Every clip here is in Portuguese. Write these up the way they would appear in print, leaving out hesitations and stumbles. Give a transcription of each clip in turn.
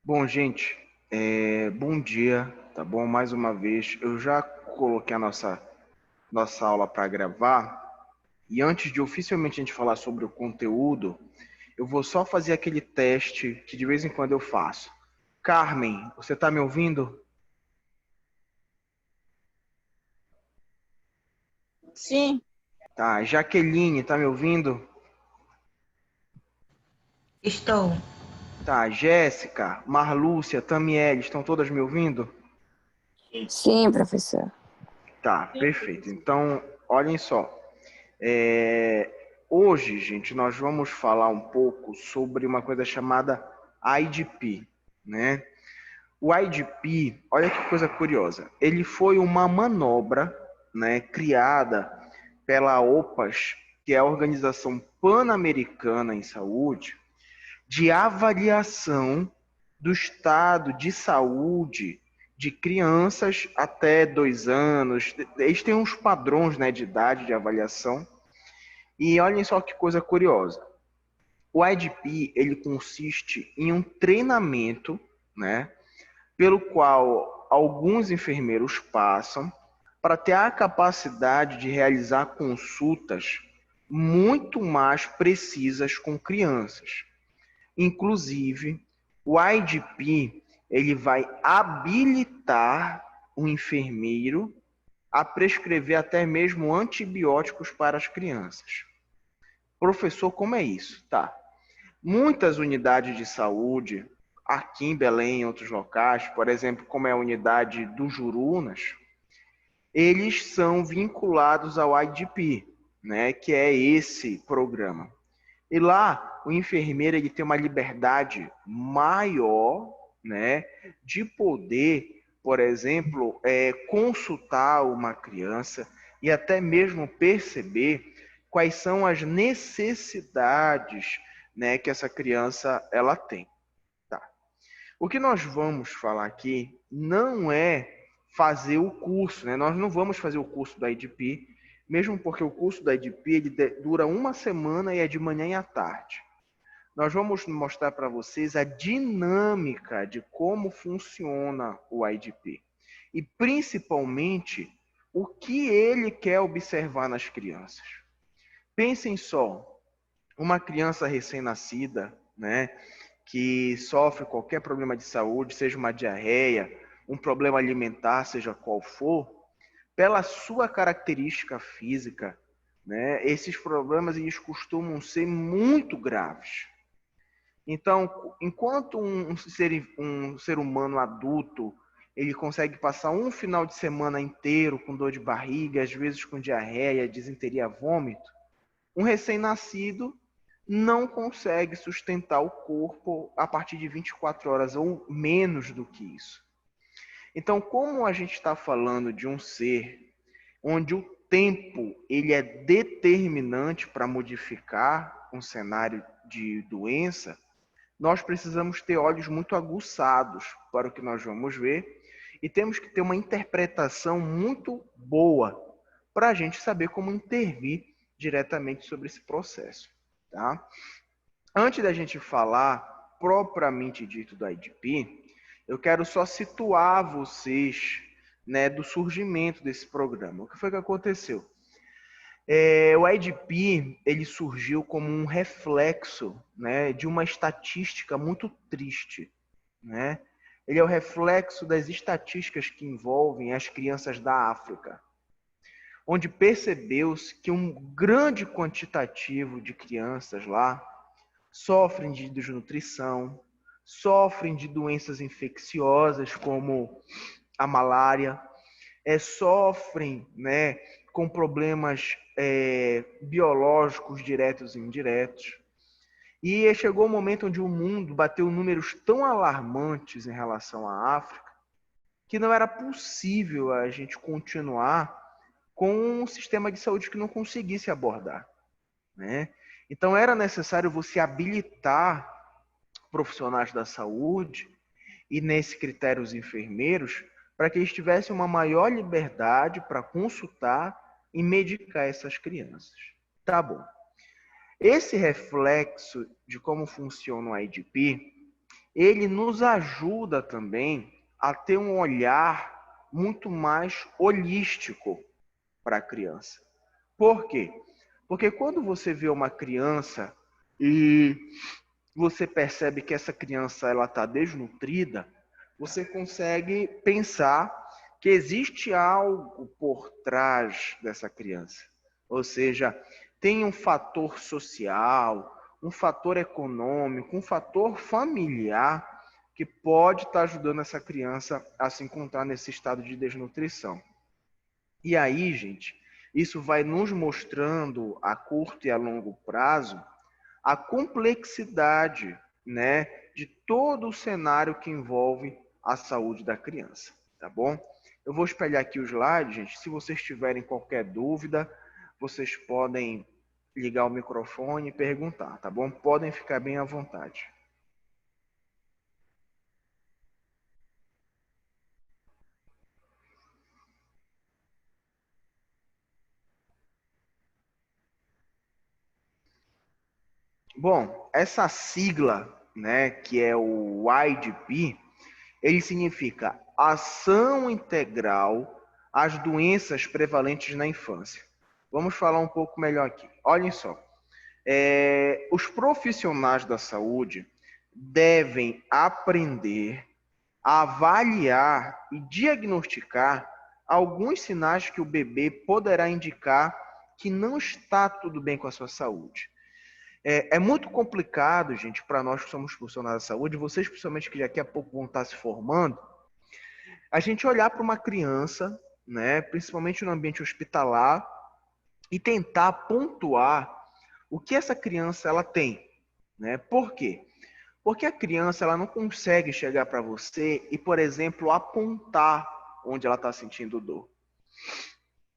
Bom, gente, bom dia, tá bom? Mais uma vez, eu já coloquei a nossa aula para gravar e antes de oficialmente a gente falar sobre o conteúdo, eu vou só fazer aquele teste que de vez em quando eu faço. Carmen, você está me ouvindo? Sim, Tá. Jaqueline, está me ouvindo? Estou. Tá. Jéssica, Marlúcia, Tamiele, estão todas me ouvindo? sim, professor. Tá, perfeito. Então, olhem só. É, Hoje, gente, nós vamos falar um pouco sobre uma coisa chamada IDP, né? O IDP, olha que coisa curiosa, ele foi uma manobra, né, criada pela OPAS, que é a Organização Pan-Americana em Saúde, de avaliação do estado de saúde de crianças até 2 anos. Eles têm uns padrões, né, de idade de avaliação. E olhem só que coisa curiosa. O IDP, ele consiste em um treinamento, né, pelo qual alguns enfermeiros passam para ter a capacidade de realizar consultas muito mais precisas com crianças. Inclusive, o IDP, ele vai habilitar o enfermeiro a prescrever até mesmo antibióticos para as crianças. Professor, como é isso? Tá. Muitas unidades de saúde, aqui em Belém e em outros locais, por exemplo, como é a unidade do Jurunas, eles são vinculados ao IDP, né, que é esse programa. E lá, o enfermeiro ele tem uma liberdade maior, né, de poder, por exemplo, consultar uma criança e até mesmo perceber quais são as necessidades, né, que essa criança ela tem. Tá. O que nós vamos falar aqui não é fazer o curso, né? Nós não vamos fazer o curso da IDP, mesmo porque o curso da IDP ele dura uma semana e é de manhã e à tarde. Nós vamos mostrar para vocês a dinâmica de como funciona o IDP e principalmente o que ele quer observar nas crianças. Pensem só, uma criança recém-nascida, né, que sofre qualquer problema de saúde, seja uma diarreia, um problema alimentar, seja qual for, pela sua característica física, né, esses problemas eles costumam ser muito graves. Então, enquanto um ser humano adulto, ele consegue passar um final de semana inteiro com dor de barriga, às vezes com diarreia, disenteria, vômito, um recém-nascido não consegue sustentar o corpo a partir de 24 horas ou menos do que isso. Então, como a gente está falando de um ser onde o tempo ele é determinante para modificar um cenário de doença, nós precisamos ter olhos muito aguçados para o que nós vamos ver e temos que ter uma interpretação muito boa para a gente saber como intervir diretamente sobre esse processo. Tá? Antes da gente falar propriamente dito do IDP, eu quero só situar vocês, né, do surgimento desse programa. O que foi que aconteceu? O IDP ele surgiu como um reflexo, né, de uma estatística muito triste. Né? Ele é o reflexo das estatísticas que envolvem as crianças da África, onde percebeu-se que um grande quantitativo de crianças lá sofrem de desnutrição, sofrem de doenças infecciosas como a malária, sofrem, né, com problemas biológicos diretos e indiretos. E chegou o momento onde o mundo bateu números tão alarmantes em relação à África que não era possível a gente continuar com um sistema de saúde que não conseguisse abordar. Né? Então era necessário você habilitar profissionais da saúde e nesse critério os enfermeiros para que eles tivessem uma maior liberdade para consultar e medicar essas crianças. Tá bom. Esse reflexo de como funciona o IDP, ele nos ajuda também a ter um olhar muito mais holístico para a criança. Por quê? Porque quando você vê uma criança e você percebe que essa criança ela está desnutrida, você consegue pensar que existe algo por trás dessa criança. Ou seja, tem um fator social, um fator econômico, um fator familiar que pode estar ajudando essa criança a se encontrar nesse estado de desnutrição. E aí, gente, isso vai nos mostrando a curto e a longo prazo a complexidade, né, de todo o cenário que envolve a saúde da criança, tá bom? Eu vou espelhar aqui o slide, gente. Se vocês tiverem qualquer dúvida, vocês podem ligar o microfone e perguntar, tá bom? Podem ficar bem à vontade. Bom, essa sigla, né, que é o IDP, ele significa Ação Integral às Doenças Prevalentes na Infância. Vamos falar um pouco melhor aqui. Olhem só, os profissionais da saúde devem aprender a avaliar e diagnosticar alguns sinais que o bebê poderá indicar que não está tudo bem com a sua saúde. É muito complicado, gente, para nós que somos profissionais da saúde, vocês principalmente que daqui a pouco vão estar se formando, a gente olhar para uma criança, né, principalmente no ambiente hospitalar, e tentar pontuar o que essa criança ela tem, né? Por quê? Porque a criança ela não consegue chegar para você e, por exemplo, apontar onde ela está sentindo dor.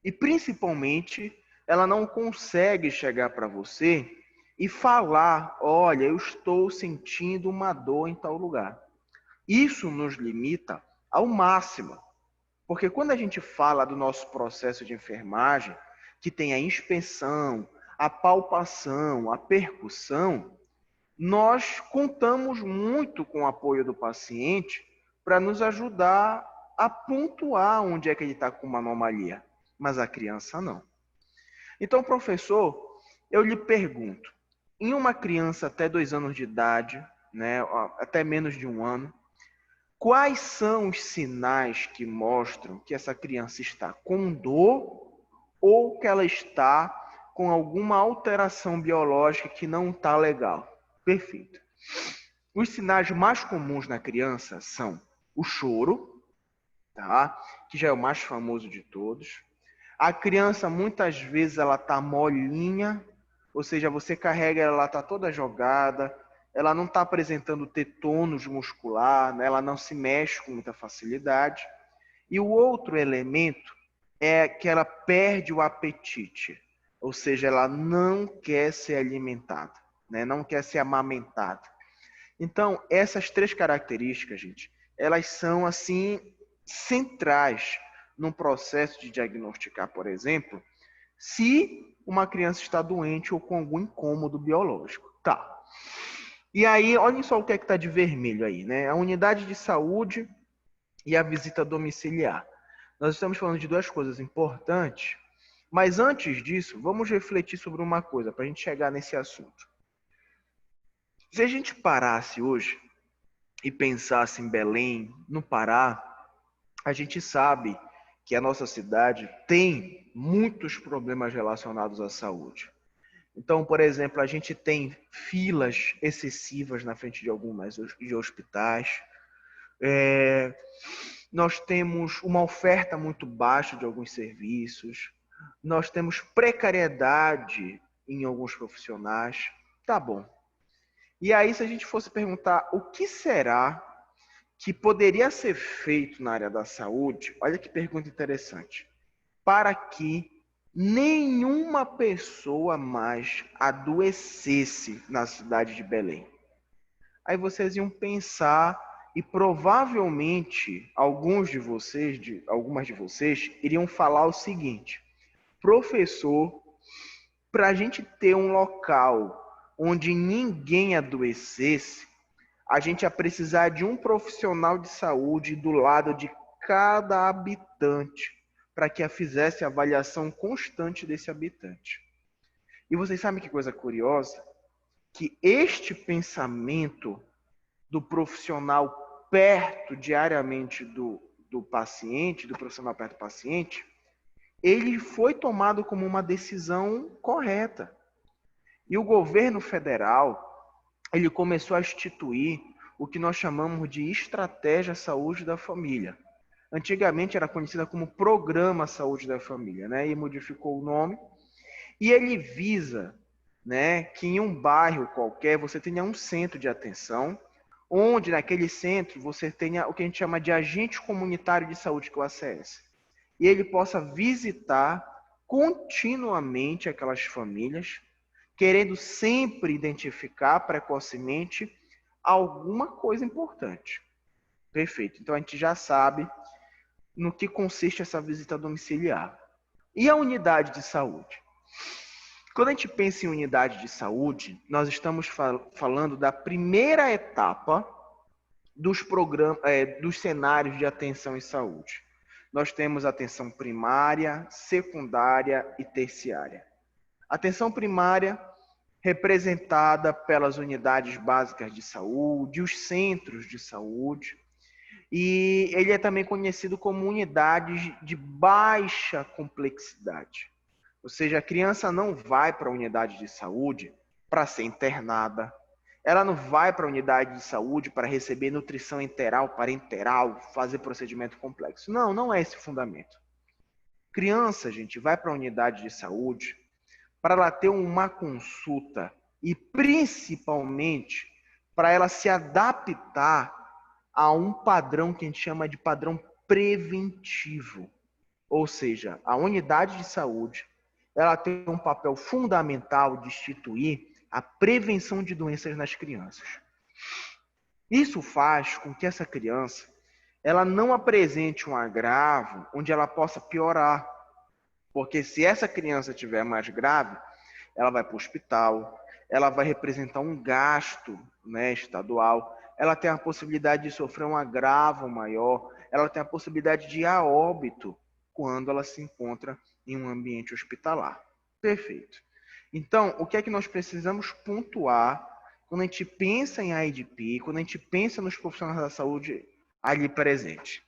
E principalmente, ela não consegue chegar para você e falar, olha, eu estou sentindo uma dor em tal lugar. Isso nos limita ao máximo. Porque quando a gente fala do nosso processo de enfermagem, que tem a inspeção, a palpação, a percussão, nós contamos muito com o apoio do paciente para nos ajudar a pontuar onde é que ele está com uma anomalia. Mas a criança não. Então, professor, eu lhe pergunto, em uma criança até 2 anos de idade, né, até menos de 1 ano, quais são os sinais que mostram que essa criança está com dor ou que ela está com alguma alteração biológica que não está legal? Perfeito. Os sinais mais comuns na criança são o choro, tá? Que já é o mais famoso de todos. A criança, muitas vezes, ela está molinha, ou seja, você carrega ela está toda jogada, ela não está apresentando ter tônus muscular, né? Ela não se mexe com muita facilidade. E o outro elemento é que ela perde o apetite, ou seja, ela não quer ser alimentada, né? Não quer ser amamentada. Então, essas 3 características, gente, elas são, assim, centrais no processo de diagnosticar, por exemplo, se uma criança está doente ou com algum incômodo biológico. Tá. E aí, olhem só o que é que está de vermelho aí, né? A unidade de saúde e a visita domiciliar. Nós estamos falando de 2 coisas importantes, mas antes disso, vamos refletir sobre uma coisa para a gente chegar nesse assunto. Se a gente parasse hoje e pensasse em Belém, no Pará, a gente sabe que a nossa cidade tem muitos problemas relacionados à saúde. Então, por exemplo, a gente tem filas excessivas na frente de algumas de hospitais. Nós temos uma oferta muito baixa de alguns serviços. Nós temos precariedade em alguns profissionais. Tá bom. E aí, se a gente fosse perguntar o que será que poderia ser feito na área da saúde, olha que pergunta interessante, para que nenhuma pessoa mais adoecesse na cidade de Belém. Aí vocês iam pensar e provavelmente algumas de vocês iriam falar o seguinte: professor, para a gente ter um local onde ninguém adoecesse, a gente ia precisar de um profissional de saúde do lado de cada habitante para que fizesse a avaliação constante desse habitante. E vocês sabem que coisa curiosa? Que este pensamento do profissional perto diariamente do paciente, do profissional perto do paciente, ele foi tomado como uma decisão correta. E o governo federal, ele começou a instituir o que nós chamamos de Estratégia Saúde da Família. Antigamente era conhecida como Programa Saúde da Família, né? E modificou o nome. E ele visa, né, que em um bairro qualquer você tenha um centro de atenção, onde naquele centro você tenha o que a gente chama de agente comunitário de saúde, que é o ACS. E ele possa visitar continuamente aquelas famílias, querendo sempre identificar precocemente alguma coisa importante. Perfeito. Então a gente já sabe no que consiste essa visita domiciliar. E a unidade de saúde? Quando a gente pensa em unidade de saúde, nós estamos falando da primeira etapa dos cenários de atenção em saúde. Nós temos atenção primária, secundária e terciária. Atenção primária, representada pelas unidades básicas de saúde, os centros de saúde, e ele é também conhecido como unidades de baixa complexidade. Ou seja, a criança não vai para a unidade de saúde para ser internada, ela não vai para a unidade de saúde para receber nutrição enteral, parenteral, fazer procedimento complexo. Não, não é esse o fundamento. Criança, gente, vai para a unidade de saúde para ela ter uma consulta e, principalmente, para ela se adaptar a um padrão que a gente chama de padrão preventivo. Ou seja, a unidade de saúde ela tem um papel fundamental de instituir a prevenção de doenças nas crianças. Isso faz com que essa criança ela não apresente um agravo onde ela possa piorar. Porque se essa criança estiver mais grave, ela vai para o hospital, ela vai representar um gasto, né, estadual, ela tem a possibilidade de sofrer um agravo maior, ela tem a possibilidade de ir a óbito quando ela se encontra em um ambiente hospitalar. Perfeito. Então, o que é que nós precisamos pontuar quando a gente pensa em AIDP, quando a gente pensa nos profissionais da saúde ali presentes?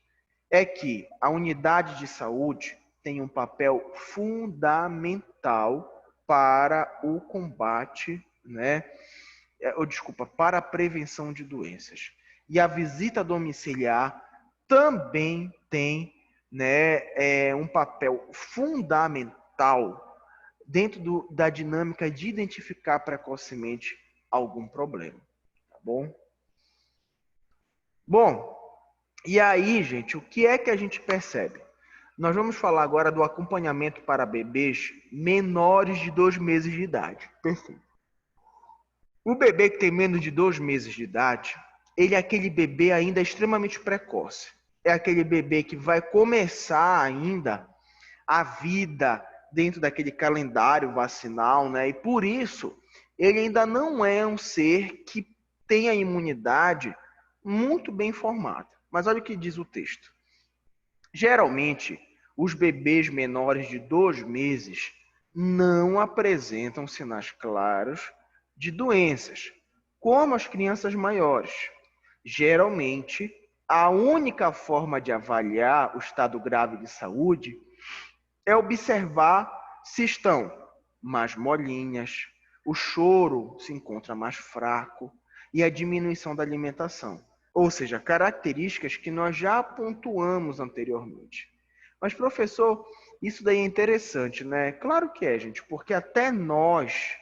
É que a unidade de saúde tem um papel fundamental para o combate, né? Para a prevenção de doenças. E a visita domiciliar também tem, né, um papel fundamental dentro da dinâmica de identificar precocemente algum problema, tá bom? Bom, e aí, gente, o que é que a gente percebe? Nós vamos falar agora do acompanhamento para bebês menores de 2 meses de idade. Perfeito. O bebê que tem menos de 2 meses de idade, ele é aquele bebê ainda extremamente precoce. É aquele bebê que vai começar ainda a vida dentro daquele calendário vacinal, né? E por isso, ele ainda não é um ser que tem a imunidade muito bem formada. Mas olha o que diz o texto. Geralmente, os bebês menores de 2 meses não apresentam sinais claros de doenças, como as crianças maiores. Geralmente, a única forma de avaliar o estado grave de saúde é observar se estão mais molinhas, o choro se encontra mais fraco e a diminuição da alimentação. Ou seja, características que nós já pontuamos anteriormente. Mas, professor, isso daí é interessante, né? Claro que é, gente, porque até nós,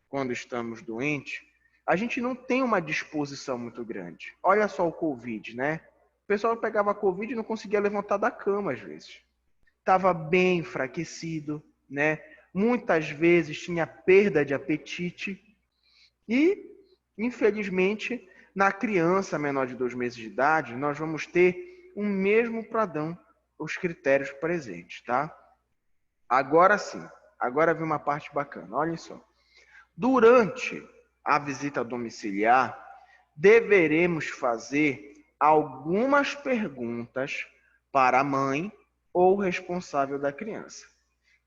quando estamos doentes, a gente não tem uma disposição muito grande. Olha só o Covid, né? O pessoal pegava Covid e não conseguia levantar da cama, às vezes. Estava bem enfraquecido, né? Muitas vezes tinha perda de apetite e, infelizmente, na criança menor de 2 meses de idade, nós vamos ter o mesmo padrão, os critérios presentes, tá? Agora sim, agora vem uma parte bacana, olhem só. Durante a visita domiciliar, deveremos fazer algumas perguntas para a mãe ou responsável da criança,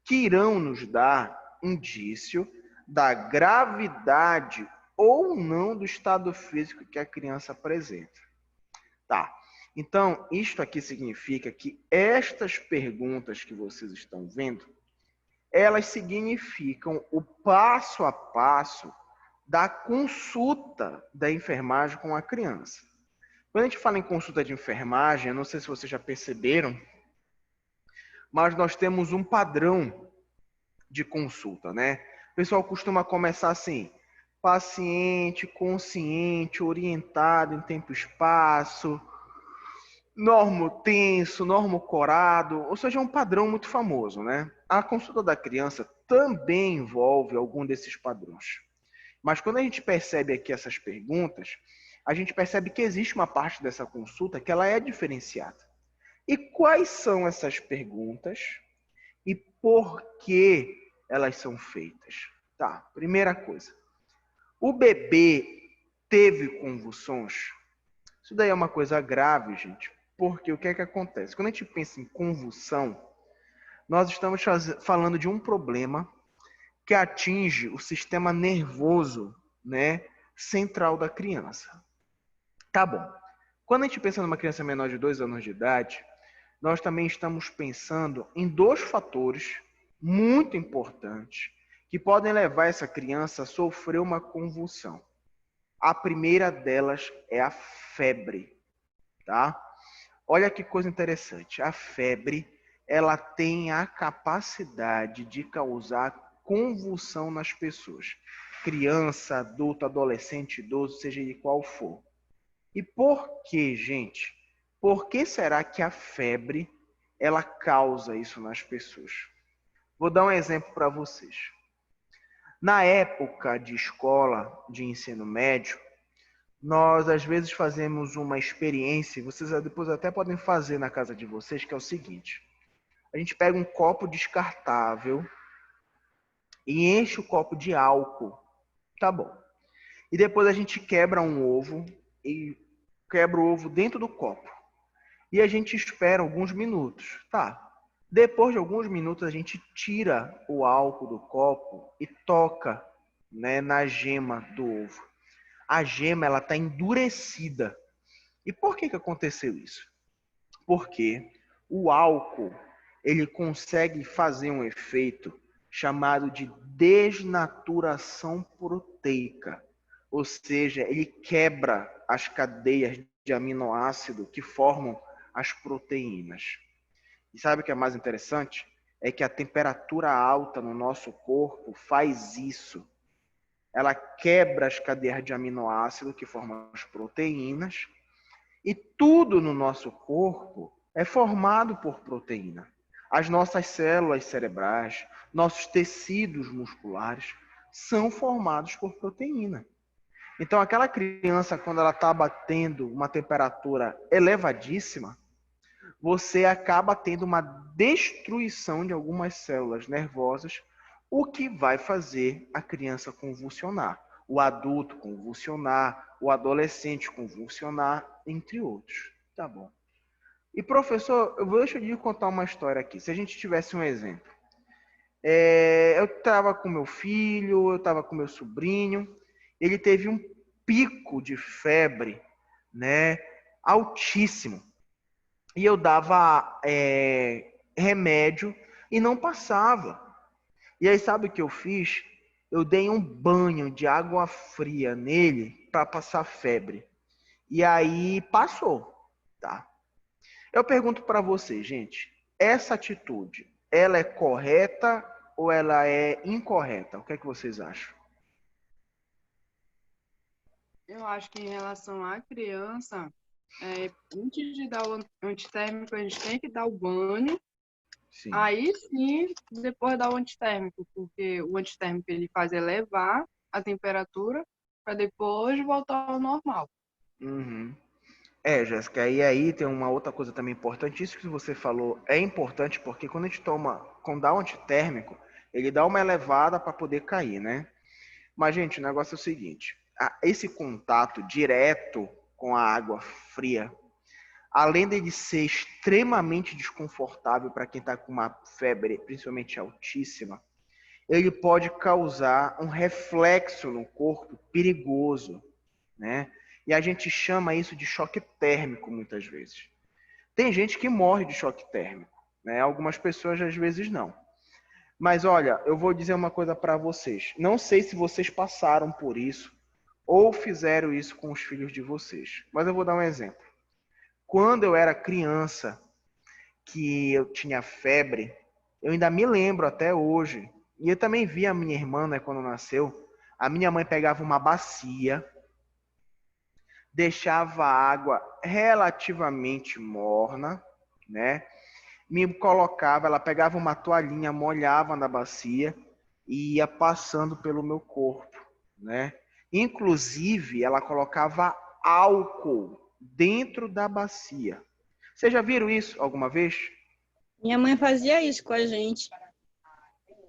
que irão nos dar indício da gravidade ou não do estado físico que a criança apresenta. Tá. Então, isto aqui significa que estas perguntas que vocês estão vendo, elas significam o passo a passo da consulta da enfermagem com a criança. Quando a gente fala em consulta de enfermagem, eu não sei se vocês já perceberam, mas nós temos um padrão de consulta, né? O pessoal costuma começar assim: paciente consciente, orientado em tempo e espaço, normotenso, normocorado, ou seja, é um padrão muito famoso, né? A consulta da criança também envolve algum desses padrões. Mas quando a gente percebe aqui essas perguntas, a gente percebe que existe uma parte dessa consulta que ela é diferenciada. E quais são essas perguntas e por que elas são feitas? Tá, primeira coisa. O bebê teve convulsões? Isso daí é uma coisa grave, gente, porque o que é que acontece? Quando a gente pensa em convulsão, nós estamos falando de um problema que atinge o sistema nervoso, né, central da criança. Tá bom. Quando a gente pensa numa criança menor de 2 anos de idade, nós também estamos pensando em 2 fatores muito importantes que podem levar essa criança a sofrer uma convulsão. A primeira delas é a febre, tá? Olha que coisa interessante. A febre, ela tem a capacidade de causar convulsão nas pessoas. Criança, adulto, adolescente, idoso, seja de qual for. E por que, gente? Por que será que a febre, ela causa isso nas pessoas? Vou dar um exemplo para vocês. Na época de escola, de ensino médio, nós às vezes fazemos uma experiência, vocês depois até podem fazer na casa de vocês, que é o seguinte: a gente pega um copo descartável e enche o copo de álcool, tá bom? E depois a gente quebra um ovo e quebra o ovo dentro do copo. E a gente espera alguns minutos, tá? Depois de alguns minutos a gente tira o álcool do copo e toca, né, na gema do ovo. A gema, ela está endurecida. E por que aconteceu isso? Porque o álcool, ele consegue fazer um efeito chamado de desnaturação proteica. Ou seja, ele quebra as cadeias de aminoácido que formam as proteínas. E sabe o que é mais interessante? É que a temperatura alta no nosso corpo faz isso. Ela quebra as cadeias de aminoácido que formam as proteínas, e tudo no nosso corpo é formado por proteína. As nossas células cerebrais, nossos tecidos musculares são formados por proteína. Então, aquela criança, quando ela está batendo uma temperatura elevadíssima, você acaba tendo uma destruição de algumas células nervosas, o que vai fazer a criança convulsionar, o adulto convulsionar, o adolescente convulsionar, entre outros. Tá bom. E professor, deixa eu contar uma história aqui. Se a gente tivesse um exemplo. Eu estava com meu filho, eu estava com meu sobrinho, ele teve um pico de febre, né, altíssimo. E eu dava remédio e não passava. E aí sabe o que eu fiz? Eu dei um banho de água fria nele para passar febre. E aí passou, tá? Eu pergunto para você, gente, essa atitude, ela é correta ou ela é incorreta? O que é que vocês acham? Eu acho que em relação à criança, antes de dar o antitérmico, a gente tem que dar o banho. Sim. Aí sim, depois dar o antitérmico, porque o antitérmico ele faz elevar a temperatura para depois voltar ao normal. Uhum. Jéssica, e aí tem uma outra coisa também importante. Isso que você falou é importante porque quando a gente quando dá o antitérmico, ele dá uma elevada para poder cair, né? Mas, gente, o negócio é o seguinte: esse contato direto com a água fria, além de ser extremamente desconfortável para quem está com uma febre, principalmente altíssima, ele pode causar um reflexo no corpo perigoso, né? E a gente chama isso de choque térmico muitas vezes. Tem gente que morre de choque térmico, né? Algumas pessoas às vezes não. Mas olha, eu vou dizer uma coisa para vocês. Não sei se vocês passaram por isso ou fizeram isso com os filhos de vocês, mas eu vou dar um exemplo. Quando eu era criança, que eu tinha febre, eu ainda me lembro até hoje, e eu também vi a minha irmã, né, quando nasceu, a minha mãe pegava uma bacia, deixava a água relativamente morna, né? Me colocava, ela pegava uma toalhinha, molhava na bacia e ia passando pelo meu corpo, né? Inclusive, ela colocava álcool dentro da bacia. Vocês já viram isso alguma vez? Minha mãe fazia isso com a gente.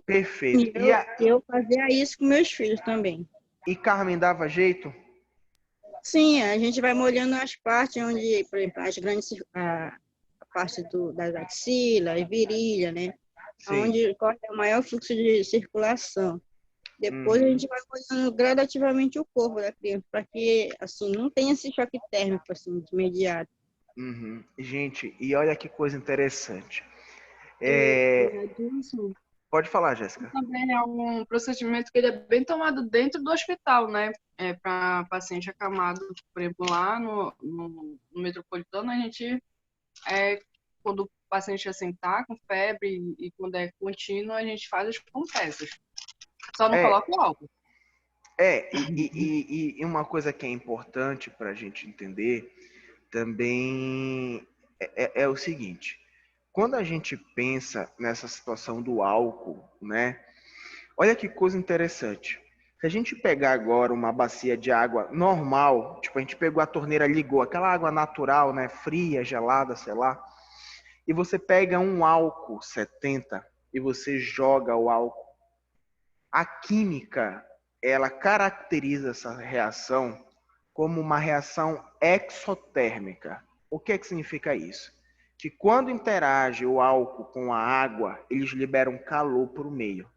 Perfeito. Eu fazia isso com meus filhos também. E Carmen dava jeito? Sim, a gente vai molhando as partes onde, por exemplo, as grandes, a parte das axilas, virilha, né? Sim. Onde corre o maior fluxo de circulação. Depois a gente vai molhando gradativamente o corpo da criança, para que assim não tenha esse choque térmico assim, de imediato. Gente, e olha que coisa interessante. Adilson, Pode falar, Jéssica. também é um procedimento que ele é bem tomado dentro do hospital, né? Para paciente acamado, por exemplo, lá no Metropolitano, a gente, quando o paciente assim tá com febre e quando é contínuo, a gente faz as compressas. Só não coloca o álcool. E uma coisa que é importante para a gente entender também é o seguinte: quando a gente pensa nessa situação do álcool, né? Olha que coisa interessante. Se a gente pegar agora uma bacia de água normal, tipo a gente pegou a torneira, ligou, aquela água natural, né? Fria, gelada, sei lá, e você pega um álcool 70 e você joga o álcool. A química, ela caracteriza essa reação como uma reação exotérmica. O que significa isso? Que quando interage o álcool com a água, eles liberam calor para o meio.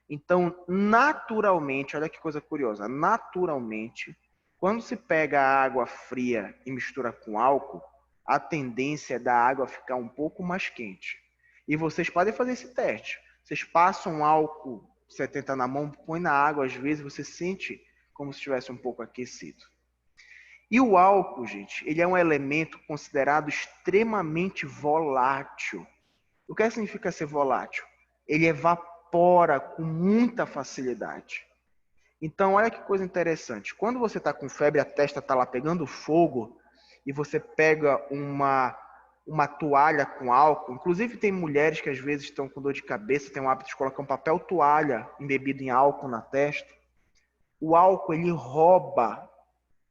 Então, naturalmente, olha que coisa curiosa, naturalmente, quando se pega a água fria e mistura com álcool, a tendência é da água ficar um pouco mais quente. E vocês podem fazer esse teste. Vocês passam álcool 70 na mão, põe na água, às vezes você sente como se estivesse um pouco aquecido. E o álcool, gente, ele é um elemento considerado extremamente volátil. O que significa ser volátil? Ele evapora com muita facilidade. Então, olha que coisa interessante. Quando você está com febre, a testa está lá pegando fogo, e você pega uma toalha com álcool. Inclusive, tem mulheres que às vezes estão com dor de cabeça, tem o hábito de colocar um papel toalha embebido em álcool na testa. O álcool, ele rouba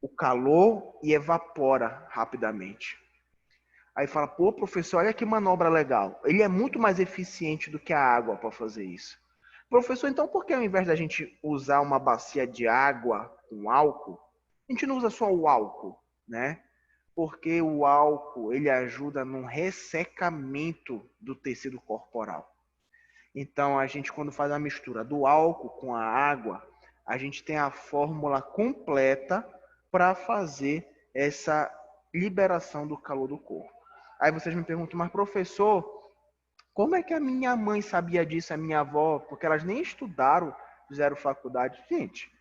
o calor e evapora rapidamente. Aí fala, pô, professor, olha que manobra legal. Ele é muito mais eficiente do que a água para fazer isso. Professor, então por que ao invés da gente usar uma bacia de água com álcool, a gente não usa só o álcool, né? Porque o álcool, ele ajuda no ressecamento do tecido corporal. Então, a gente, quando faz a mistura do álcool com a água, a gente tem a fórmula completa para fazer essa liberação do calor do corpo. Aí vocês me perguntam, mas professor, como é que a minha mãe sabia disso, a minha avó? Porque elas nem estudaram, fizeram faculdade. Gente,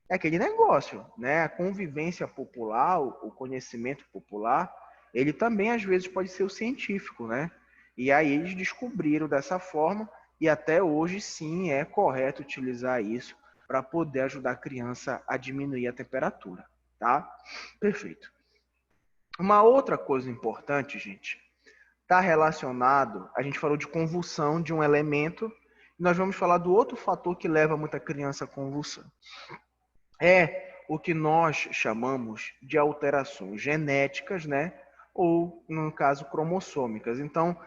é aquele negócio, né? A convivência popular, o conhecimento popular, ele também às vezes pode ser o científico, né? E aí eles descobriram dessa forma e até hoje sim é correto utilizar isso para poder ajudar a criança a diminuir a temperatura, tá? Perfeito. Uma outra coisa importante, gente, está relacionado, a gente falou de convulsão de um elemento, e nós vamos falar do outro fator que leva muita criança à convulsão. É o que nós chamamos de alterações genéticas, né? Ou, no caso, cromossômicas. Então,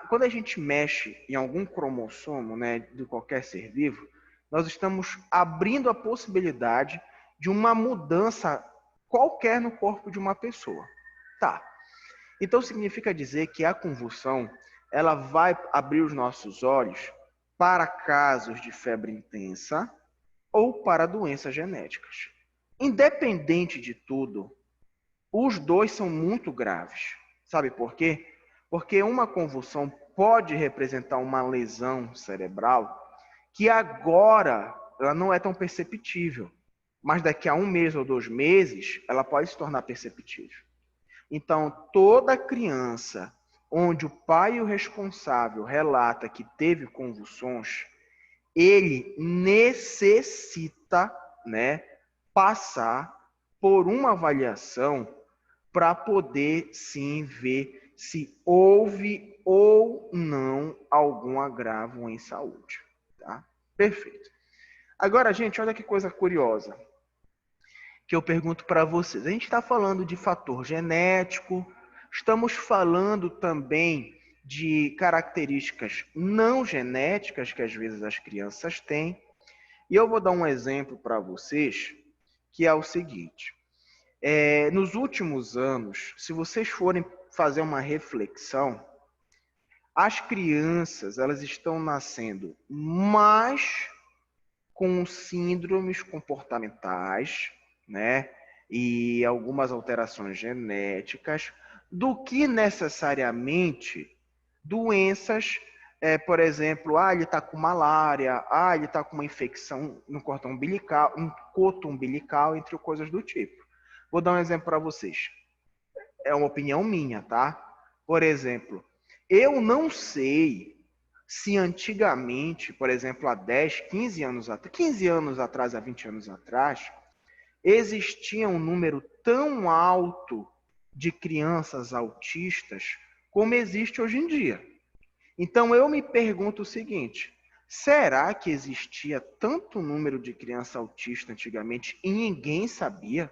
quando a gente mexe em algum cromossomo, né, de qualquer ser vivo, nós estamos abrindo a possibilidade de uma mudança qualquer no corpo de uma pessoa. Tá. Então significa dizer que a convulsão, ela vai abrir os nossos olhos para casos de febre intensa ou para doenças genéticas. Independente de tudo, os dois são muito graves. Sabe por quê? Porque uma convulsão pode representar uma lesão cerebral que agora ela não é tão perceptível, mas daqui a 1 mês ou 2 meses ela pode se tornar perceptível. Então, toda criança onde o pai e o responsável relata que teve convulsões, ele necessita, né, passar por uma avaliação para poder sim ver se houve ou não algum agravo em saúde. Tá? Perfeito. Agora, gente, olha que coisa curiosa que eu pergunto para vocês. A gente está falando de fator genético, estamos falando também de características não genéticas que às vezes as crianças têm. E eu vou dar um exemplo para vocês, que é o seguinte. Nos últimos anos, se vocês forem fazer uma reflexão, as crianças elas estão nascendo mais com síndromes comportamentais, né, e algumas alterações genéticas, do que necessariamente doenças, por exemplo, ele está com malária, ele está com uma infecção no cordão umbilical, um coto umbilical, entre coisas do tipo. Vou dar um exemplo para vocês. É uma opinião minha, tá? Por exemplo, eu não sei se antigamente, por exemplo, há 10, 15 anos atrás, há 20 anos atrás, existia um número tão alto de crianças autistas como existe hoje em dia. Então, eu me pergunto o seguinte, será que existia tanto número de criança autista antigamente e ninguém sabia?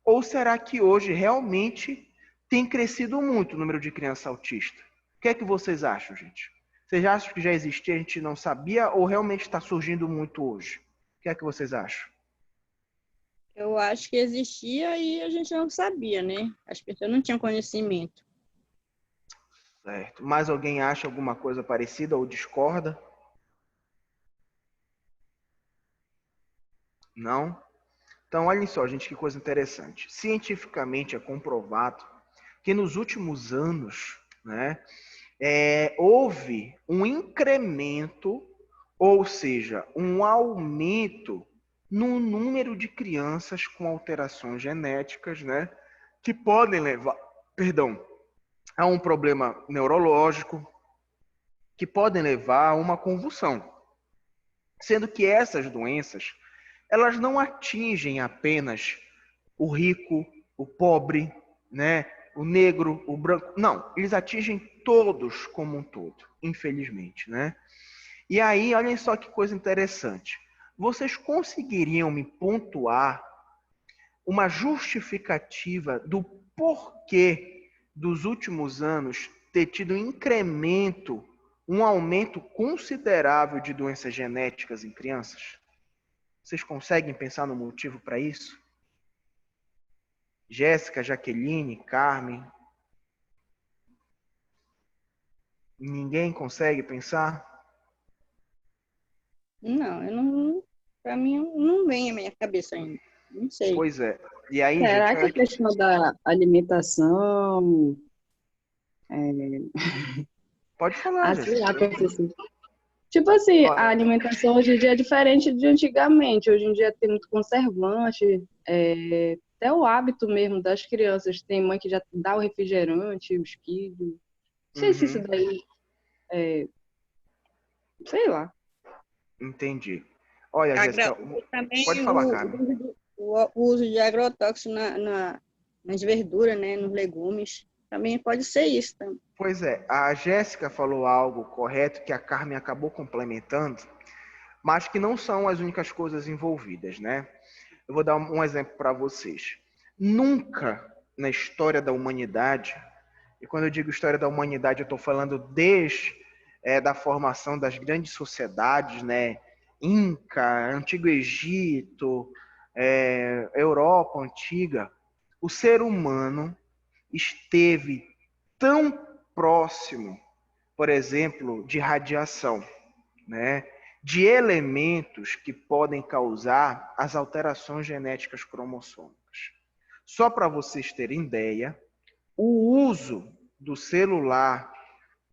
Ou será que hoje realmente tem crescido muito o número de criança autista? O que é que vocês acham, gente? Vocês acham que já existia, a gente não sabia, ou realmente está surgindo muito hoje? O que é que vocês acham? Eu acho que existia e a gente não sabia, né? As pessoas não tinham conhecimento. Certo. Mais alguém acha alguma coisa parecida ou discorda? Não? Então, olhem só, gente, que coisa interessante. Cientificamente é comprovado que nos últimos anos, né, houve um incremento, ou seja, um aumento no número de crianças com alterações genéticas, né, que podem levar, a um problema neurológico, que podem levar a uma convulsão. Sendo que essas doenças, elas não atingem apenas o rico, o pobre, né, o negro, o branco. Não, eles atingem todos como um todo, infelizmente, né? E aí, olhem só que coisa interessante. Vocês conseguiriam me pontuar uma justificativa do porquê dos últimos anos ter tido um incremento, um aumento considerável de doenças genéticas em crianças? Vocês conseguem pensar no motivo para isso? Jéssica, Jaqueline, Carmen? Ninguém consegue pensar? Não, eu não, para mim não vem à minha cabeça ainda. Não sei. Pois é. E aí, Será gente, que a questão da alimentação, pode falar, sei lá, Jéssica. assim. Tipo assim, Olha, a alimentação hoje em dia é diferente de antigamente. Hoje em dia tem muito conservante, até o hábito mesmo das crianças. Tem mãe que já dá o refrigerante, os quilos. Não sei se isso daí sei lá. Entendi. Olha, Jéssica, Também pode falar, Carmen. o uso de agrotóxicos nas verduras, né, nos legumes, também pode ser isso. Também. Pois é, a Jéssica falou algo correto que a Carmen acabou complementando, mas que não são as únicas coisas envolvidas, né? Eu vou dar um exemplo para vocês. Nunca na história da humanidade, e quando eu digo história da humanidade, eu estou falando desde da formação das grandes sociedades, né? Inca, Antigo Egito, Europa antiga, o ser humano esteve tão próximo, por exemplo, de radiação, né? De elementos que podem causar as alterações genéticas cromossômicas. Só para vocês terem ideia, o uso do celular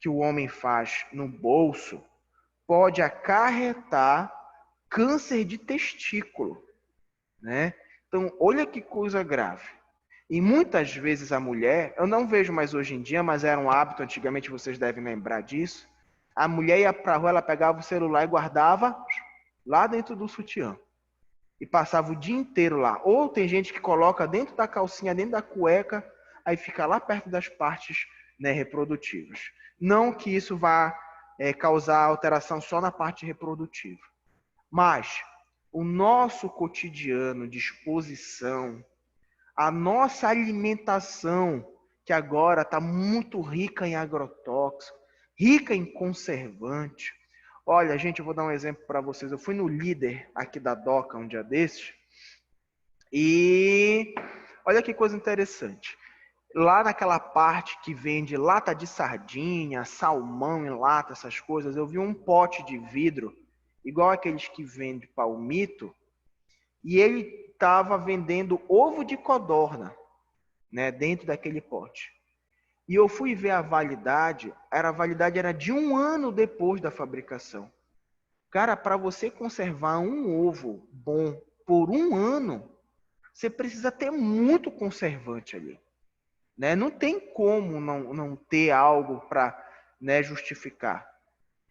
que o homem faz no bolso pode acarretar câncer de testículo, né? Então, olha que coisa grave. E muitas vezes a mulher, eu não vejo mais hoje em dia, mas era um hábito, antigamente vocês devem lembrar disso, a mulher ia para a rua, ela pegava o celular e guardava lá dentro do sutiã. E passava o dia inteiro lá. Ou tem gente que coloca dentro da calcinha, dentro da cueca, aí fica lá perto das partes, né, reprodutivas. Não que isso vá causar alteração só na parte reprodutiva. Mas o nosso cotidiano de exposição, a nossa alimentação, que agora está muito rica em agrotóxico, rica em conservante. Olha, gente, eu vou dar um exemplo para vocês. Eu fui no Líder aqui da Doca um dia desses e olha que coisa interessante. Lá naquela parte que vende lata de sardinha, salmão em lata, essas coisas, eu vi um pote de vidro, igual aqueles que vendem palmito, e ele estava vendendo ovo de codorna, né, dentro daquele pote. E eu fui ver a validade era de 1 ano depois da fabricação. Cara, para você conservar um ovo bom por 1 ano, você precisa ter muito conservante ali. Né? Não tem como não ter algo para, né, justificar.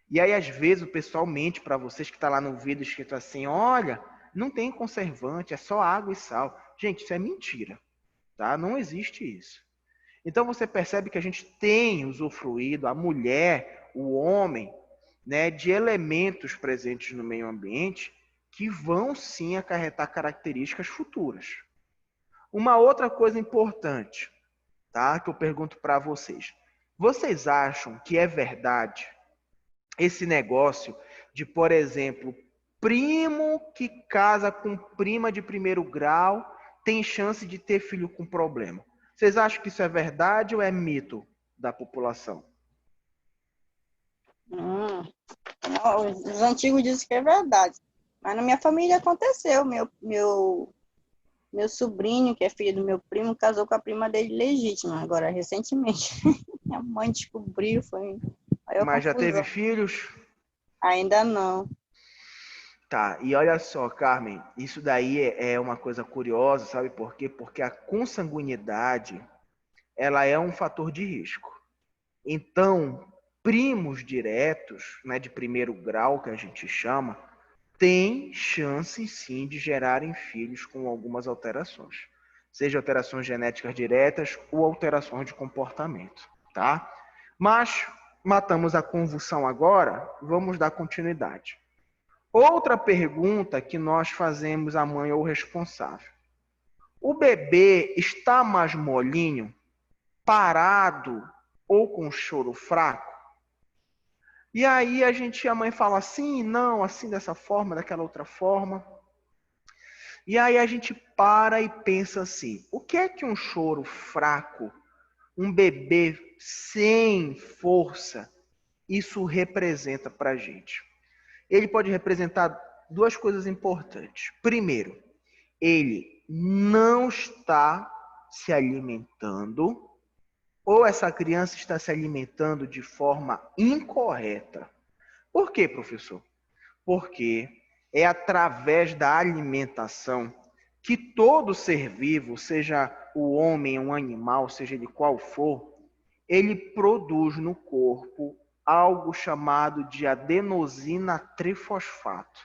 E aí, às vezes, o pessoal mente para vocês que está lá no vídeo escrito assim, olha, não tem conservante, é só água e sal. Gente, isso é mentira. Tá? Não existe isso. Então você percebe que a gente tem usufruído, a mulher, o homem, né, de elementos presentes no meio ambiente que vão sim acarretar características futuras. Uma outra coisa importante, tá, que eu pergunto para vocês. Vocês acham que é verdade esse negócio de, por exemplo, primo que casa com prima de primeiro grau tem chance de ter filho com problema? Vocês acham que isso é verdade ou é mito da população? Os antigos dizem que é verdade. Mas na minha família aconteceu. Meu sobrinho, que é filho do meu primo, casou com a prima dele legítima, agora recentemente. Minha mãe descobriu, foi maior Mas já confusão. teve filhos? Ainda não. Tá, e olha só, Carmen, isso daí é uma coisa curiosa, sabe por quê? Porque a consanguinidade, ela é um fator de risco. Então, primos diretos, né, de primeiro grau, que a gente chama, têm chance, sim, de gerarem filhos com algumas alterações. Seja alterações genéticas diretas ou alterações de comportamento, tá? Mas, matamos a convulsão agora, vamos dar continuidade. Outra pergunta que nós fazemos à mãe ou responsável. O bebê está mais molinho, parado ou com choro fraco? E aí a mãe fala assim, não, assim dessa forma, daquela outra forma. E aí a gente para e pensa assim, o que é que um choro fraco, um bebê sem força, isso representa para a gente? Ele pode representar 2 coisas importantes. Primeiro, ele não está se alimentando, ou essa criança está se alimentando de forma incorreta. Por quê, professor? Porque é através da alimentação que todo ser vivo, seja o homem, um animal, seja ele qual for, ele produz no corpo algo chamado de adenosina trifosfato.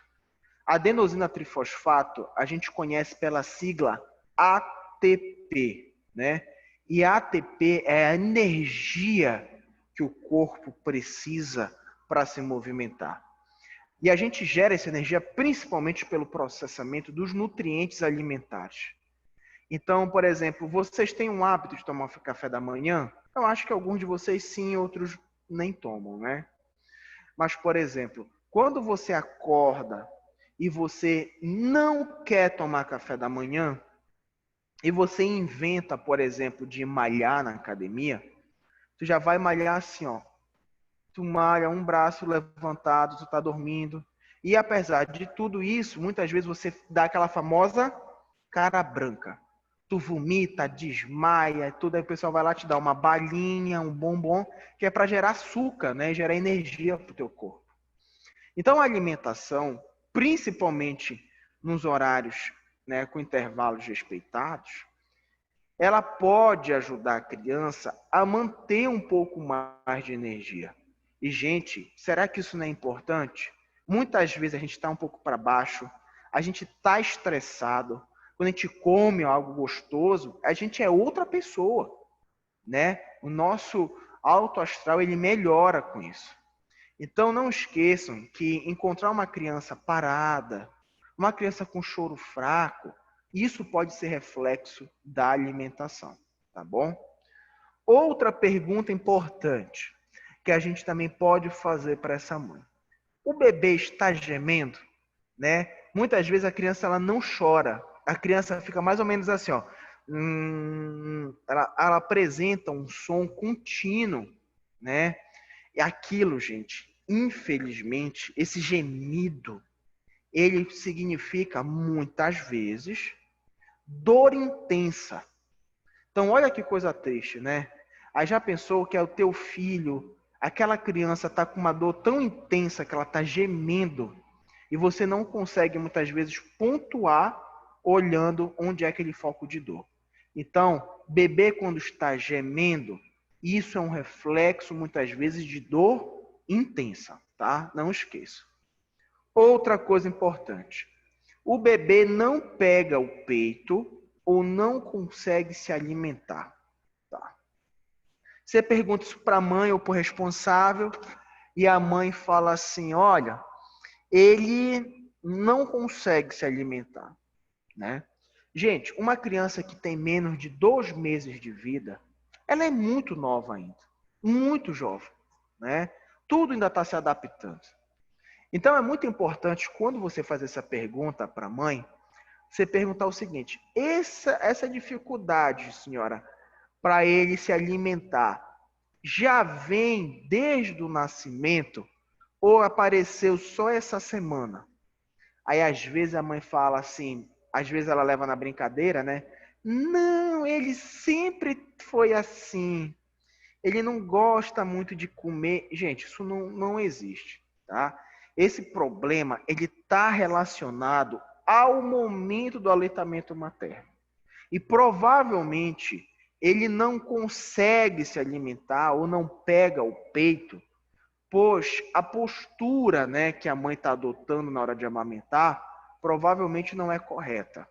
Adenosina trifosfato a gente conhece pela sigla ATP, né? E ATP é a energia que o corpo precisa para se movimentar. E a gente gera essa energia principalmente pelo processamento dos nutrientes alimentares. Então, por exemplo, vocês têm um hábito de tomar café da manhã? Eu acho que alguns de vocês sim, outros nem tomam, né? Mas, por exemplo, quando você acorda e você não quer tomar café da manhã, e você inventa, por exemplo, de malhar na academia, tu já vai malhar assim, ó. Tu malha um braço levantado, tu tá dormindo. E apesar de tudo isso, muitas vezes você dá aquela famosa cara branca. Tu vomita, desmaia, tudo, aí o pessoal vai lá te dar uma balinha, um bombom, que é para gerar açúcar, né? Gerar energia pro teu corpo. Então a alimentação, principalmente nos horários, né, com intervalos respeitados, ela pode ajudar a criança a manter um pouco mais de energia. E, gente, será que isso não é importante? Muitas vezes a gente está um pouco para baixo, a gente está estressado. Quando a gente come algo gostoso, a gente é outra pessoa, né? O nosso alto astral, ele melhora com isso. Então, não esqueçam que encontrar uma criança parada, uma criança com choro fraco, isso pode ser reflexo da alimentação, tá bom? Outra pergunta importante que a gente também pode fazer para essa mãe. O bebê está gemendo, né? Muitas vezes a criança ela não chora. A criança fica mais ou menos assim, ó. Ela apresenta um som contínuo, né? E aquilo, gente, infelizmente, esse gemido, ele significa muitas vezes dor intensa. Então, olha que coisa triste, né? Aí já pensou que é o teu filho, aquela criança está com uma dor tão intensa que ela está gemendo e você não consegue muitas vezes pontuar olhando onde é aquele foco de dor. Então, bebê quando está gemendo, isso é um reflexo muitas vezes de dor intensa, tá? Não esqueça. Outra coisa importante. O bebê não pega o peito ou não consegue se alimentar. Tá? Você pergunta isso para a mãe ou para o responsável e a mãe fala assim, olha, ele não consegue se alimentar. Né? Gente, uma criança que tem menos de 2 meses de vida, ela é muito nova ainda, muito jovem. Né? Tudo ainda está se adaptando. Então é muito importante, quando você faz essa pergunta para a mãe, você perguntar o seguinte, essa dificuldade, senhora, para ele se alimentar, já vem desde o nascimento ou apareceu só essa semana? Aí às vezes a mãe fala assim, às vezes ela leva na brincadeira, né? Não, ele sempre foi assim. Ele não gosta muito de comer. Gente, isso não existe, tá? Esse problema, ele está relacionado ao momento do aleitamento materno. E provavelmente ele não consegue se alimentar ou não pega o peito, pois a postura, né, que a mãe está adotando na hora de amamentar provavelmente não é correta.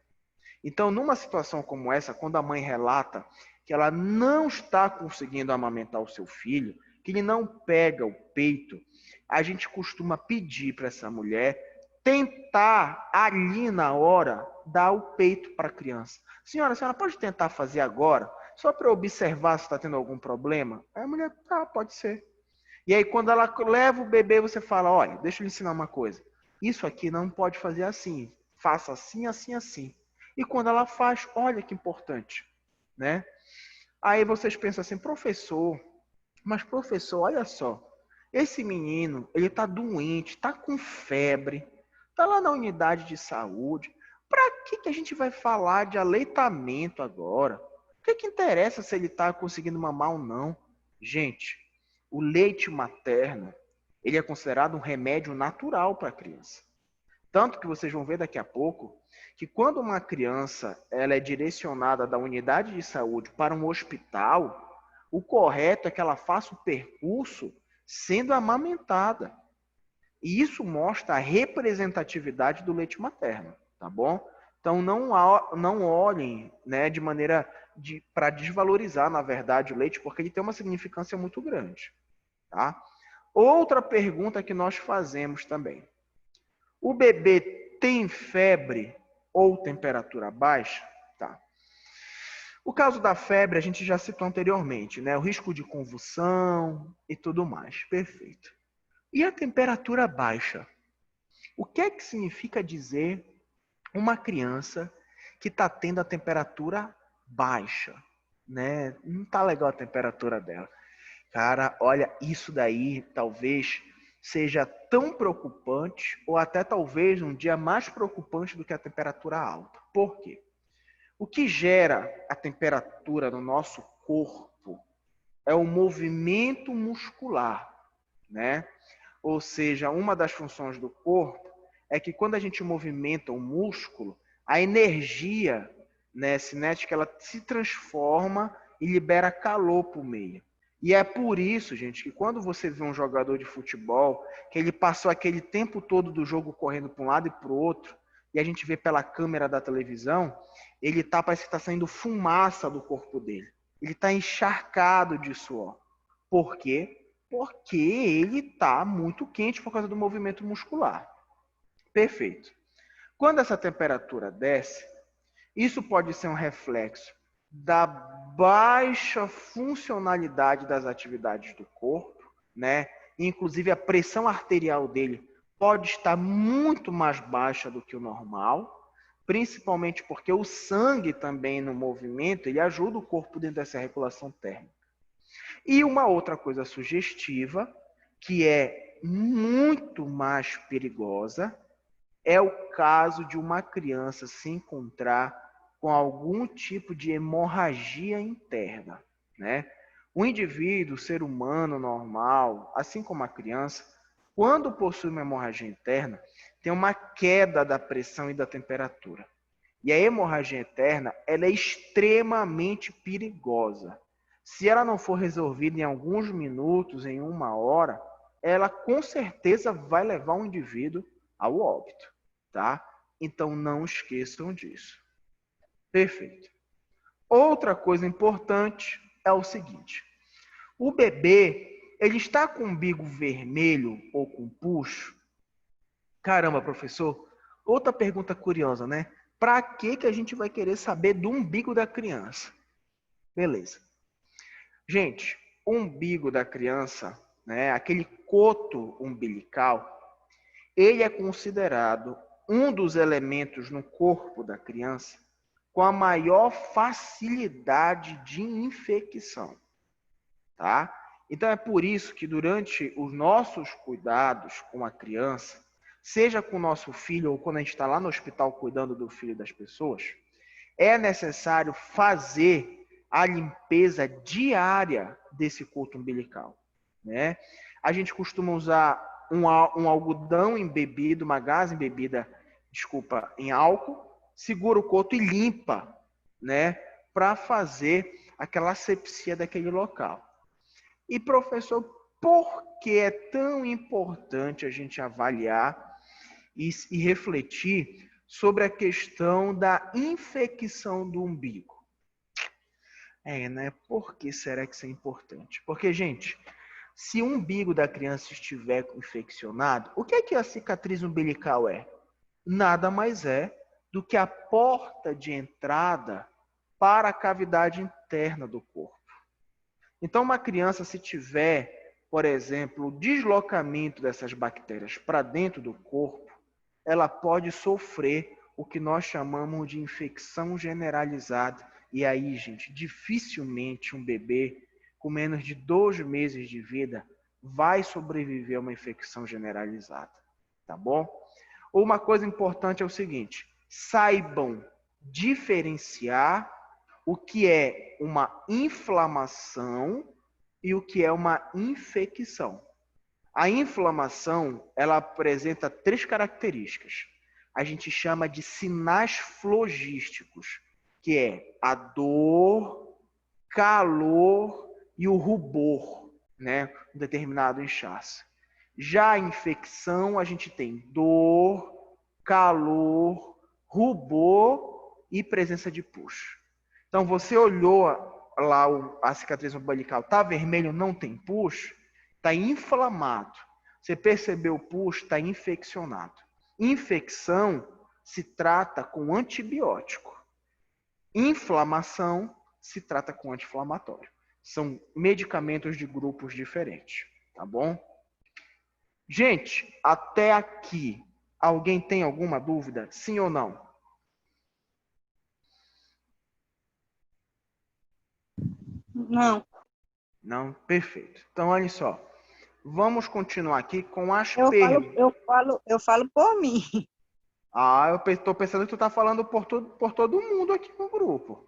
Então, numa situação como essa, quando a mãe relata que ela não está conseguindo amamentar o seu filho, que ele não pega o peito, a gente costuma pedir para essa mulher tentar ali na hora dar o peito para a criança. Senhora, a senhora pode tentar fazer agora, só para observar se está tendo algum problema? Aí a mulher, tá, pode ser. E aí quando ela leva o bebê, você fala, olha, deixa eu lhe ensinar uma coisa. Isso aqui não pode fazer assim. Faça assim, assim, assim. E quando ela faz, olha que importante, né? Aí vocês pensam assim, professor, mas professor, olha só, esse menino, ele tá doente, tá com febre, tá lá na unidade de saúde. Para que a gente vai falar de aleitamento agora? O que interessa se ele tá conseguindo mamar ou não? Gente, o leite materno, ele é considerado um remédio natural para a criança. Tanto que vocês vão ver daqui a pouco que quando uma criança ela é direcionada da unidade de saúde para um hospital, o correto é que ela faça o percurso sendo amamentada. E isso mostra a representatividade do leite materno, tá bom? Então não olhem, né, de maneira para desvalorizar, na verdade, o leite, porque ele tem uma significância muito grande, tá? Outra pergunta que nós fazemos também. O bebê tem febre ou temperatura baixa? Tá. O caso da febre a gente já citou anteriormente, né? O risco de convulsão e tudo mais. Perfeito. E a temperatura baixa? O que é que significa dizer uma criança que está tendo a temperatura baixa, né? Não está legal a temperatura dela. Cara, olha, isso daí talvez seja tão preocupante ou até talvez um dia mais preocupante do que a temperatura alta. Por quê? O que gera a temperatura no nosso corpo é o movimento muscular, né? Ou seja, uma das funções do corpo é que quando a gente movimenta o músculo, a energia, né, cinética, ela se transforma e libera calor para o meio. E é por isso, gente, que quando você vê um jogador de futebol, que ele passou aquele tempo todo do jogo correndo para um lado e para o outro, e a gente vê pela câmera da televisão, ele parece que está saindo fumaça do corpo dele. Ele está encharcado de suor. Por quê? Porque ele está muito quente por causa do movimento muscular. Perfeito. Quando essa temperatura desce, isso pode ser um reflexo da baixa funcionalidade das atividades do corpo, né? Inclusive a pressão arterial dele pode estar muito mais baixa do que o normal, principalmente porque o sangue também no movimento, ele ajuda o corpo dentro dessa regulação térmica. E uma outra coisa sugestiva, que é muito mais perigosa, é o caso de uma criança se encontrar com algum tipo de hemorragia interna, né? O indivíduo, o ser humano normal, assim como a criança, quando possui uma hemorragia interna, tem uma queda da pressão e da temperatura. E a hemorragia interna, ela é extremamente perigosa. Se ela não for resolvida em alguns minutos, em uma hora, ela com certeza vai levar o indivíduo ao óbito, tá? Então não esqueçam disso. Perfeito. Outra coisa importante é o seguinte: o bebê, ele está com o umbigo vermelho ou com puxo? Caramba, professor, outra pergunta curiosa, né? Para que a gente vai querer saber do umbigo da criança? Beleza. Gente, o umbigo da criança, né, aquele coto umbilical, ele é considerado um dos elementos no corpo da criança com a maior facilidade de infecção, tá? Então é por isso que durante os nossos cuidados com a criança, seja com o nosso filho ou quando a gente está lá no hospital cuidando do filho das pessoas, é necessário fazer a limpeza diária desse coto umbilical, né? A gente costuma usar um algodão embebido, uma gás embebida, em álcool, segura o coto e limpa, né? Para fazer aquela asepsia daquele local. E, professor, por que é tão importante a gente avaliar e refletir sobre a questão da infecção do umbigo? Né? Por que será que isso é importante? Porque, gente, se o umbigo da criança estiver infeccionado, o que a cicatriz umbilical é? Nada mais é do que a porta de entrada para a cavidade interna do corpo. Então, uma criança, se tiver, por exemplo, o deslocamento dessas bactérias para dentro do corpo, ela pode sofrer o que nós chamamos de infecção generalizada. E aí, gente, dificilmente um bebê com menos de 2 meses de vida vai sobreviver a uma infecção generalizada, tá bom? Uma coisa importante é o seguinte: saibam diferenciar o que é uma inflamação e o que é uma infecção. A inflamação, ela apresenta 3 características. A gente chama de sinais flogísticos, que é a dor, calor e o rubor, né? Um determinado inchaço. Já a infecção, a gente tem dor, calor, rubor e presença de puxo. Então, você olhou lá a cicatriz umbilical, tá vermelho, não tem puxo, está inflamado. Você percebeu o puxo, está infeccionado. Infecção se trata com antibiótico. Inflamação se trata com anti-inflamatório. São medicamentos de grupos diferentes, tá bom? Gente, até aqui Alguém tem alguma dúvida? Sim ou não? Não. Não? Perfeito. Então, olha só. Vamos continuar aqui com as Eu falo, perguntas. eu falo por mim. Ah, eu estou pensando que tu está falando por todo mundo aqui no grupo.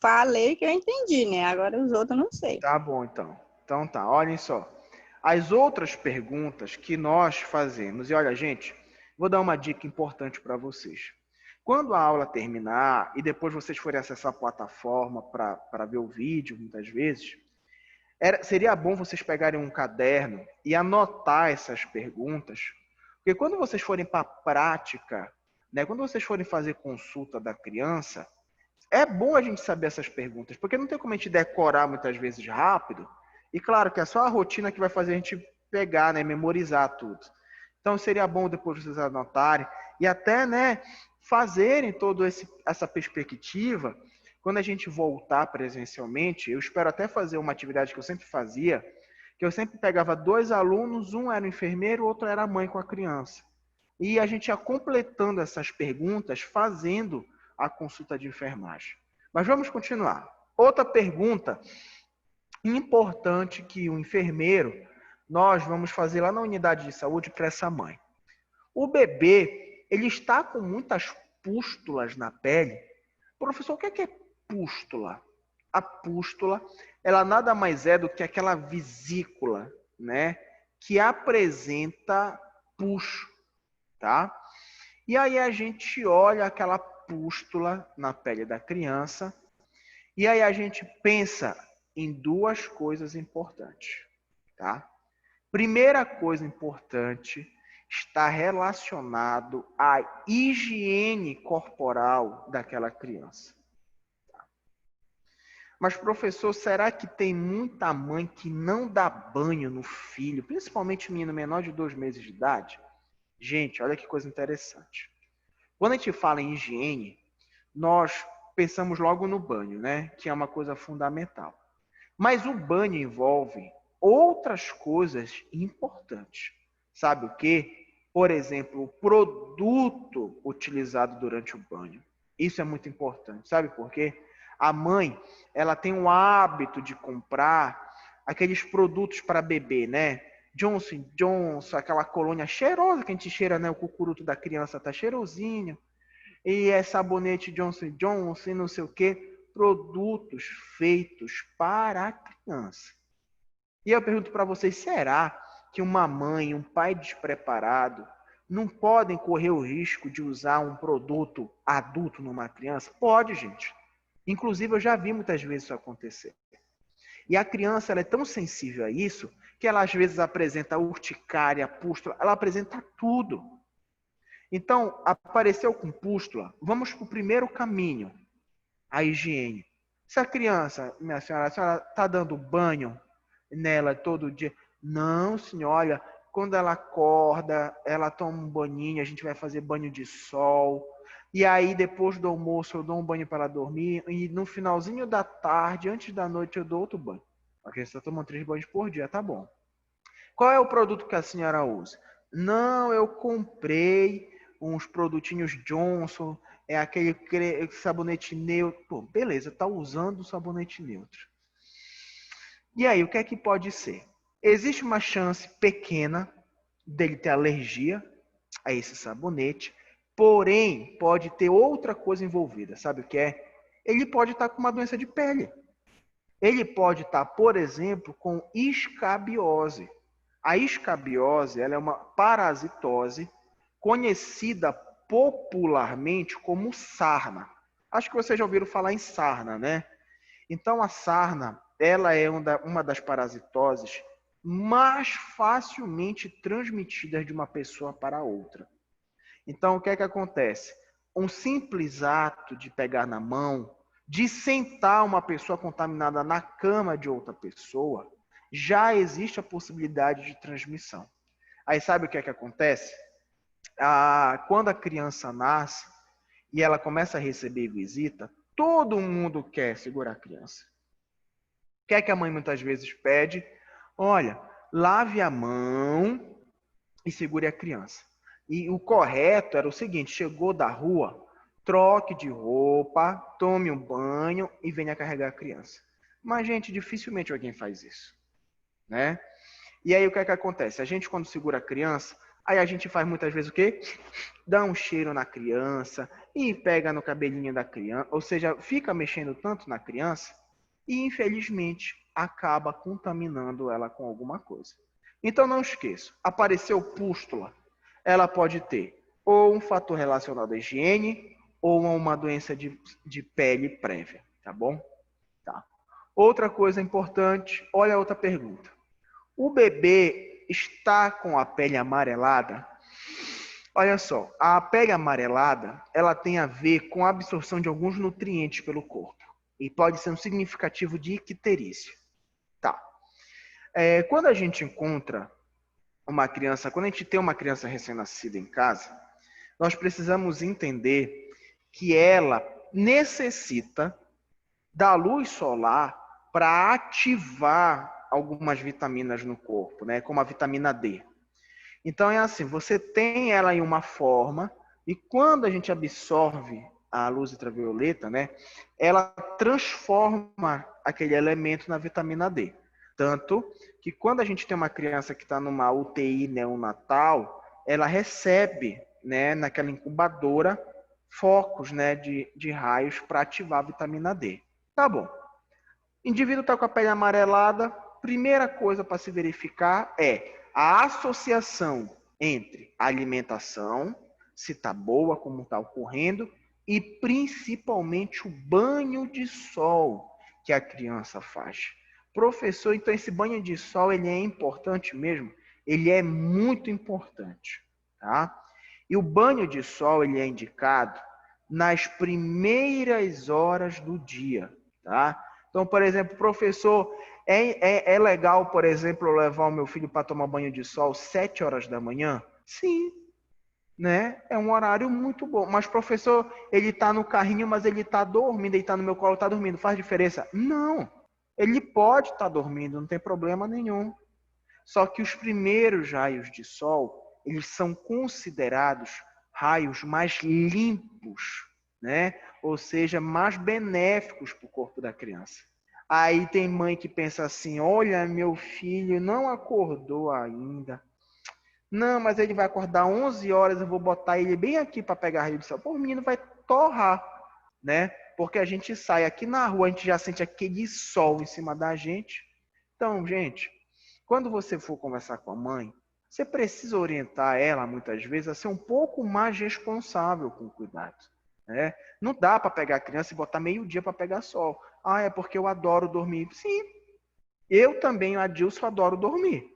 Falei que eu entendi, né? Agora os outros eu não sei. Tá bom, então. Então tá, olhem só. As outras perguntas que nós fazemos, e olha, gente, vou dar uma dica importante para vocês. Quando a aula terminar e depois vocês forem acessar a plataforma para ver o vídeo, muitas vezes, seria bom vocês pegarem um caderno e anotar essas perguntas, porque quando vocês forem para a prática, né, quando vocês forem fazer consulta da criança, é bom a gente saber essas perguntas, porque não tem como a gente decorar muitas vezes rápido. E claro que é só a rotina que vai fazer a gente pegar, né, memorizar tudo. Então seria bom depois vocês anotarem e até, né, fazerem toda essa perspectiva. Quando a gente voltar presencialmente, eu espero até fazer uma atividade que eu sempre fazia, que eu sempre pegava 2 alunos, um era o enfermeiro, o outro era a mãe com a criança. E a gente ia completando essas perguntas, fazendo a consulta de enfermagem. Mas vamos continuar. Outra pergunta importante que o enfermeiro, nós vamos fazer lá na unidade de saúde para essa mãe. O bebê, ele está com muitas pústulas na pele. Professor, o que é pústula? A pústula, ela nada mais é do que aquela vesícula, né, que apresenta pus, tá? E aí a gente olha aquela pústula na pele da criança e aí a gente pensa em 2 coisas importantes, tá? Primeira coisa importante está relacionado à higiene corporal daquela criança. Mas, professor, será que tem muita mãe que não dá banho no filho, principalmente menino menor de 2 meses de idade? Gente, olha que coisa interessante. Quando a gente fala em higiene, nós pensamos logo no banho, né? Que é uma coisa fundamental. Mas o banho envolve outras coisas importantes. Sabe o quê? Por exemplo, o produto utilizado durante o banho. Isso é muito importante. Sabe por quê? A mãe, ela tem o hábito de comprar aqueles produtos para bebê, né? Johnson Johnson, aquela colônia cheirosa que a gente cheira, né? O cucuruto da criança tá cheirosinho. E é sabonete Johnson Johnson, não sei o quê. Produtos feitos para a criança. E eu pergunto para vocês, será que uma mãe, um pai despreparado não podem correr o risco de usar um produto adulto numa criança? Pode, gente. Inclusive, eu já vi muitas vezes isso acontecer. E a criança ela é tão sensível a isso que ela às vezes apresenta urticária, pústula, ela apresenta tudo. Então, apareceu com pústula, vamos para o primeiro caminho, a higiene. Se a criança, minha senhora, a senhora está dando banho nela todo dia? Não, senhora, olha, quando ela acorda, ela toma um banhinho, a gente vai fazer banho de sol. E aí, depois do almoço, eu dou um banho para ela dormir. E no finalzinho da tarde, antes da noite, eu dou outro banho. A criança está tomando 3 banhos por dia, tá bom. Qual é o produto que a senhora usa? Não, eu comprei uns produtinhos Johnson, é aquele sabonete neutro. Pô, beleza, tá usando o sabonete neutro. E aí, o que é que pode ser? Existe uma chance pequena dele ter alergia a esse sabonete, porém, pode ter outra coisa envolvida. Sabe o que é? Ele pode estar com uma doença de pele. Ele pode estar, por exemplo, com escabiose. A escabiose ela é uma parasitose conhecida popularmente como sarna. Acho que vocês já ouviram falar em sarna, né? Então, a sarna ela é uma das parasitoses mais facilmente transmitidas de uma pessoa para outra. Então, o que é que acontece? Um simples ato de pegar na mão, de sentar uma pessoa contaminada na cama de outra pessoa, já existe a possibilidade de transmissão. Aí sabe o que é que acontece? Quando a criança nasce e ela começa a receber visita, todo mundo quer segurar a criança. O que é que a mãe muitas vezes pede? Olha, lave a mão e segure a criança. E o correto era o seguinte, chegou da rua, troque de roupa, tome um banho e venha carregar a criança. Mas, gente, dificilmente alguém faz isso, né? E aí o que é que acontece? A gente, quando segura a criança, aí a gente faz muitas vezes o quê? Dá um cheiro na criança e pega no cabelinho da criança, ou seja, fica mexendo tanto na criança e, infelizmente, acaba contaminando ela com alguma coisa. Então, não esqueça, apareceu pústula, ela pode ter ou um fator relacionado à higiene ou uma doença de pele prévia, tá bom? Tá. Outra coisa importante, olha a outra pergunta. O bebê está com a pele amarelada? Olha só, a pele amarelada, ela tem a ver com a absorção de alguns nutrientes pelo corpo e pode ser um significativo de icterícia. Tá. Quando a gente encontra uma criança, quando a gente tem uma criança recém-nascida em casa, nós precisamos entender que ela necessita da luz solar para ativar algumas vitaminas no corpo, né? Como a vitamina D. Então é assim, você tem ela em uma forma e quando a gente absorve a luz ultravioleta, né, ela transforma aquele elemento na vitamina D. Tanto que quando a gente tem uma criança que está numa UTI neonatal, ela recebe, né, naquela incubadora, focos, né, de raios para ativar a vitamina D. Tá bom. O indivíduo está com a pele amarelada, primeira coisa para se verificar é a associação entre a alimentação, se está boa, como está ocorrendo, e principalmente o banho de sol que a criança faz. Professor, então esse banho de sol ele é importante mesmo? Ele é muito importante, tá? E o banho de sol ele é indicado nas primeiras horas do dia, tá? Então, por exemplo, professor, é legal, por exemplo, eu levar o meu filho para tomar banho de sol 7 horas da manhã? Sim, né? É um horário muito bom. Mas, professor, ele está no carrinho, mas ele está dormindo, ele está no meu colo, está dormindo. Faz diferença? Não. Ele pode estar dormindo, não tem problema nenhum. Só que os primeiros raios de sol, eles são considerados raios mais limpos, né? Ou seja, mais benéficos para o corpo da criança. Aí tem mãe que pensa assim, olha, meu filho não acordou ainda. Não, mas ele vai acordar 11 horas, eu vou botar ele bem aqui para pegar raio de sol. Pô, o menino vai torrar, né? Porque a gente sai aqui na rua, a gente já sente aquele sol em cima da gente. Então, gente, quando você for conversar com a mãe, você precisa orientar ela, muitas vezes, a ser um pouco mais responsável com o cuidado, né? Não dá para pegar a criança e botar meio-dia para pegar sol. Ah, é porque eu adoro dormir. Sim, eu também, Adilson, adoro dormir.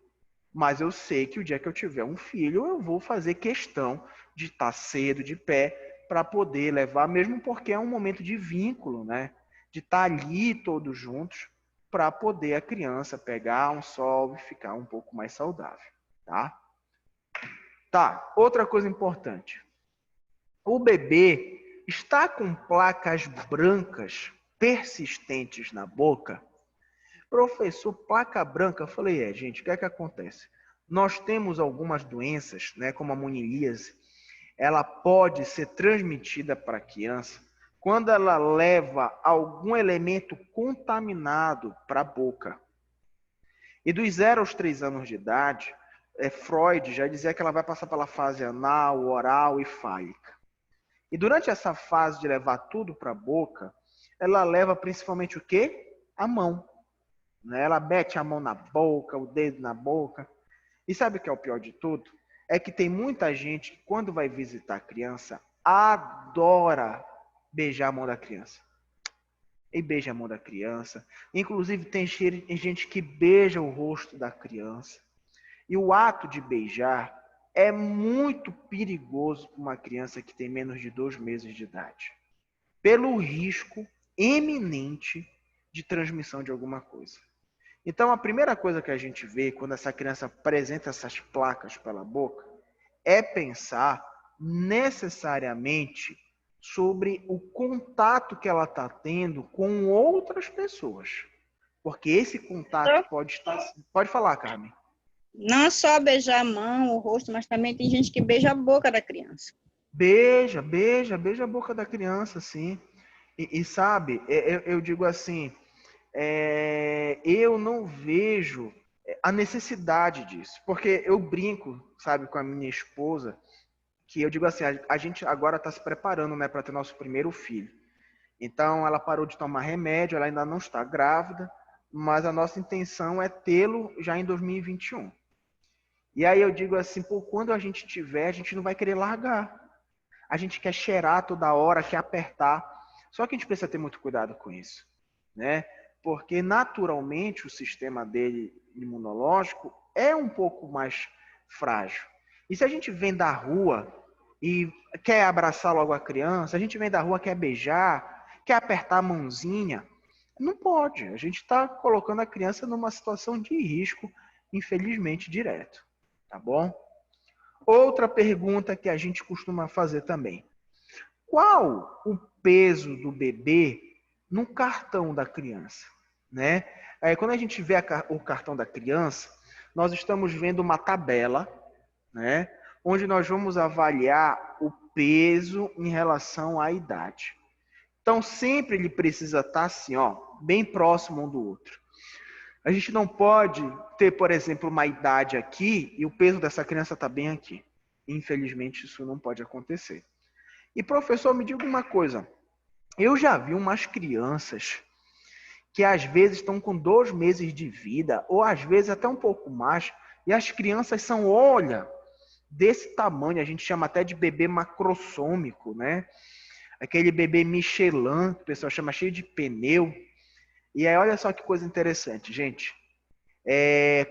Mas eu sei que o dia que eu tiver um filho, eu vou fazer questão de estar cedo, de pé, para poder levar, mesmo porque é um momento de vínculo, né? De estar ali todos juntos, para poder a criança pegar um sol e ficar um pouco mais saudável, tá? Tá, outra coisa importante. O bebê está com placas brancas persistentes na boca? Professor, placa branca, eu falei, gente, o que é que acontece? Nós temos algumas doenças, né, como a monilíase, ela pode ser transmitida para a criança quando ela leva algum elemento contaminado para a boca. E dos 0 aos 3 anos de idade, Freud já dizia que ela vai passar pela fase anal, oral e fálica. E durante essa fase de levar tudo para a boca, ela leva principalmente o quê? A mão. Ela mete a mão na boca, o dedo na boca. E sabe o que é o pior de tudo? É que tem muita gente que, quando vai visitar a criança, adora beijar a mão da criança. E beija a mão da criança. Inclusive, tem gente que beija o rosto da criança. E o ato de beijar é muito perigoso para uma criança que tem menos de 2 meses de idade. Pelo risco eminente de transmissão de alguma coisa. Então, a primeira coisa que a gente vê quando essa criança apresenta essas placas pela boca é pensar necessariamente sobre o contato que ela está tendo com outras pessoas. Porque esse contato pode estar... Pode falar, Carmen. Não só beijar a mão, o rosto, mas também tem gente que beija a boca da criança. Beija a boca da criança, sim. E sabe, eu digo assim, eu não vejo a necessidade disso, porque eu brinco, sabe, com a minha esposa, que eu digo assim, a gente agora está se preparando, né, para ter nosso primeiro filho. Então, ela parou de tomar remédio, ela ainda não está grávida, mas a nossa intenção é tê-lo já em 2021. E aí eu digo assim, pô, quando a gente tiver, a gente não vai querer largar. A gente quer cheirar toda hora, quer apertar. Só que a gente precisa ter muito cuidado com isso, né? Porque naturalmente o sistema dele imunológico é um pouco mais frágil. E se a gente vem da rua e quer abraçar logo a criança, a gente vem da rua, quer beijar, quer apertar a mãozinha, não pode. A gente está colocando a criança numa situação de risco, infelizmente, direto. Tá bom? Outra pergunta que a gente costuma fazer também. Qual o peso do bebê no cartão da criança? Né? Quando a gente vê o cartão da criança, nós estamos vendo uma tabela, né, onde nós vamos avaliar o peso em relação à idade. Então, sempre ele precisa estar assim, ó, bem próximo um do outro. A gente não pode ter, por exemplo, uma idade aqui e o peso dessa criança está bem aqui. Infelizmente, isso não pode acontecer. E, professor, me diga uma coisa. Eu já vi umas crianças que às vezes estão com 2 meses de vida, ou às vezes até um pouco mais, e as crianças são, olha, desse tamanho, a gente chama até de bebê macrossômico, né? Aquele bebê Michelin, que o pessoal chama cheio de pneu. E aí, olha só que coisa interessante, gente.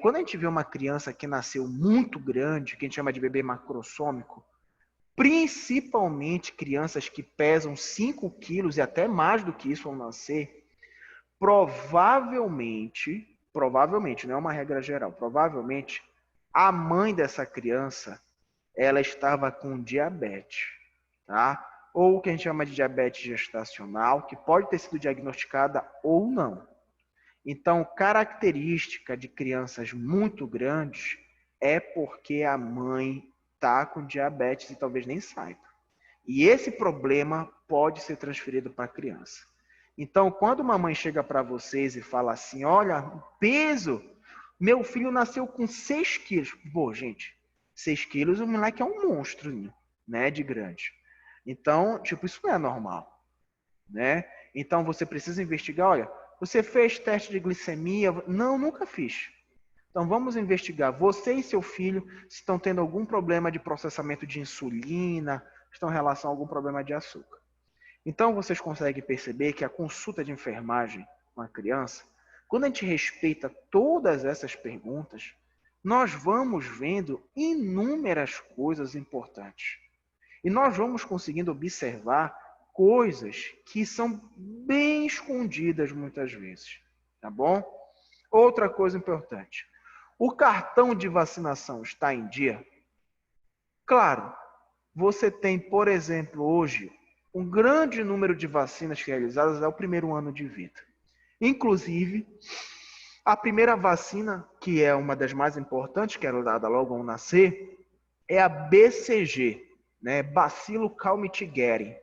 Quando a gente vê uma criança que nasceu muito grande, que a gente chama de bebê macrossômico, principalmente crianças que pesam 5 quilos e até mais do que isso ao nascer, provavelmente, não é uma regra geral, provavelmente a mãe dessa criança, ela estava com diabetes, tá? Ou o que a gente chama de diabetes gestacional, que pode ter sido diagnosticada ou não. Então, característica de crianças muito grandes é porque a mãe está com diabetes e talvez nem saiba. E esse problema pode ser transferido para a criança. Então, quando uma mãe chega para vocês e fala assim, olha, peso, meu filho nasceu com 6 quilos. Pô, gente, 6 quilos, o moleque é um monstro, né, de grande. Então, tipo, isso não é normal, né? Então, você precisa investigar, olha, você fez teste de glicemia? Não, nunca fiz. Então, vamos investigar você e seu filho se estão tendo algum problema de processamento de insulina, estão em relação a algum problema de açúcar. Então, vocês conseguem perceber que a consulta de enfermagem com a criança, quando a gente respeita todas essas perguntas, nós vamos vendo inúmeras coisas importantes. E nós vamos conseguindo observar coisas que são bem escondidas muitas vezes, tá bom? Outra coisa importante. O cartão de vacinação está em dia? Claro, você tem, por exemplo, hoje, um grande número de vacinas realizadas ao primeiro ano de vida. Inclusive, a primeira vacina, que é uma das mais importantes, que era dada logo ao nascer, é a BCG, né? Bacilo Calmette-Guerin.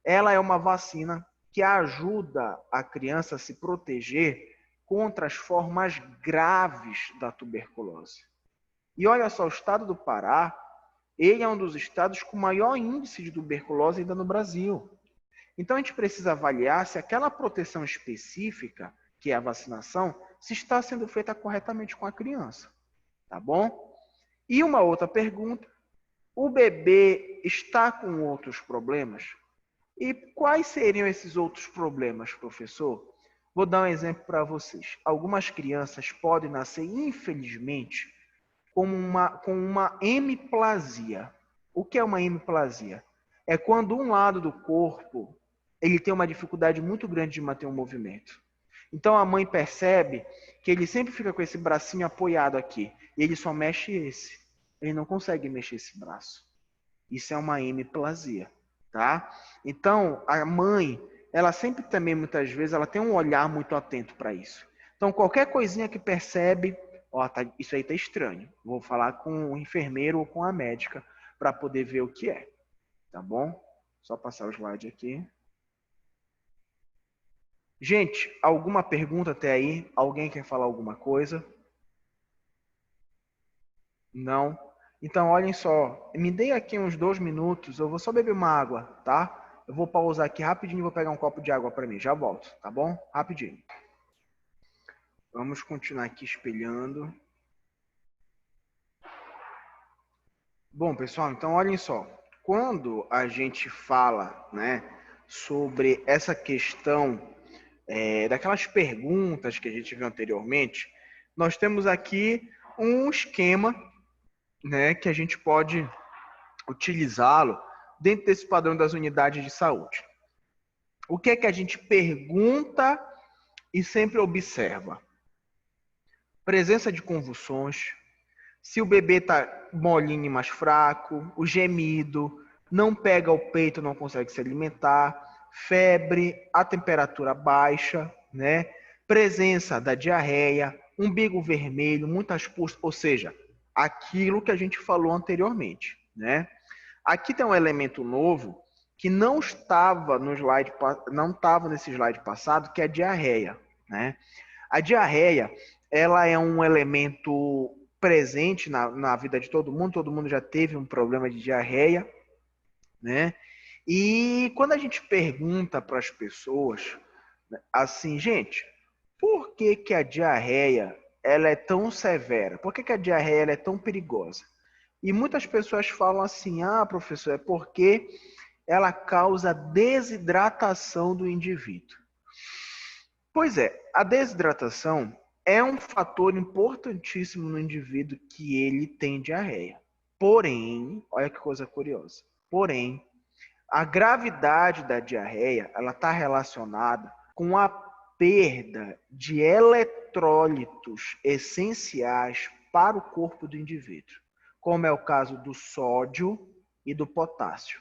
Ela é uma vacina que ajuda a criança a se proteger contra as formas graves da tuberculose. E olha só, o estado do Pará, ele é um dos estados com maior índice de tuberculose ainda no Brasil. Então a gente precisa avaliar se aquela proteção específica, que é a vacinação, se está sendo feita corretamente com a criança. Tá bom? E uma outra pergunta, o bebê está com outros problemas? E quais seriam esses outros problemas, professor? Vou dar um exemplo para vocês. Algumas crianças podem nascer, infelizmente, com uma hemiplasia. O que é uma hemiplasia? É quando um lado do corpo ele tem uma dificuldade muito grande de manter um movimento. Então a mãe percebe que ele sempre fica com esse bracinho apoiado aqui. E ele só mexe esse. Ele não consegue mexer esse braço. Isso é uma hemiplasia, tá? Então, a mãe, ela sempre também, muitas vezes, ela tem um olhar muito atento para isso. Então, qualquer coisinha que percebe, Ó, isso aí tá estranho. Vou falar com o enfermeiro ou com a médica para poder ver o que é. Tá bom? Só passar o slide aqui. Gente, alguma pergunta até aí? Alguém quer falar alguma coisa? Não? Então, olhem só. Me dê aqui uns 2 minutos. Eu vou só beber uma água, tá? Eu vou pausar aqui rapidinho e vou pegar um copo de água para mim. Já volto, tá bom? Rapidinho. Vamos continuar aqui espelhando. Bom, pessoal, então olhem só. Quando a gente fala, né, sobre essa questão daquelas perguntas que a gente viu anteriormente, nós temos aqui um esquema, né, que a gente pode utilizá-lo dentro desse padrão das unidades de saúde. O que é que a gente pergunta e sempre observa? Presença de convulsões, se o bebê está molinho e mais fraco, o gemido, não pega o peito, não consegue se alimentar, febre, a temperatura baixa, né? Presença da diarreia, umbigo vermelho, muitas pulsas, ou seja, aquilo que a gente falou anteriormente, né? Aqui tem um elemento novo que não estava no slide, não estava nesse slide passado, que é a diarreia, né? A diarreia, ela é um elemento presente na vida de todo mundo já teve um problema de diarreia, né? E quando a gente pergunta para as pessoas, assim, gente, por que que a diarreia ela é tão severa? Por que que a diarreia ela é tão perigosa? E muitas pessoas falam assim, ah, professor, é porque ela causa desidratação do indivíduo. Pois é, a desidratação é um fator importantíssimo no indivíduo que ele tem diarreia. Porém, olha que coisa curiosa. Porém, a gravidade da diarreia, ela está relacionada com a perda de eletrólitos essenciais para o corpo do indivíduo, como é o caso do sódio e do potássio.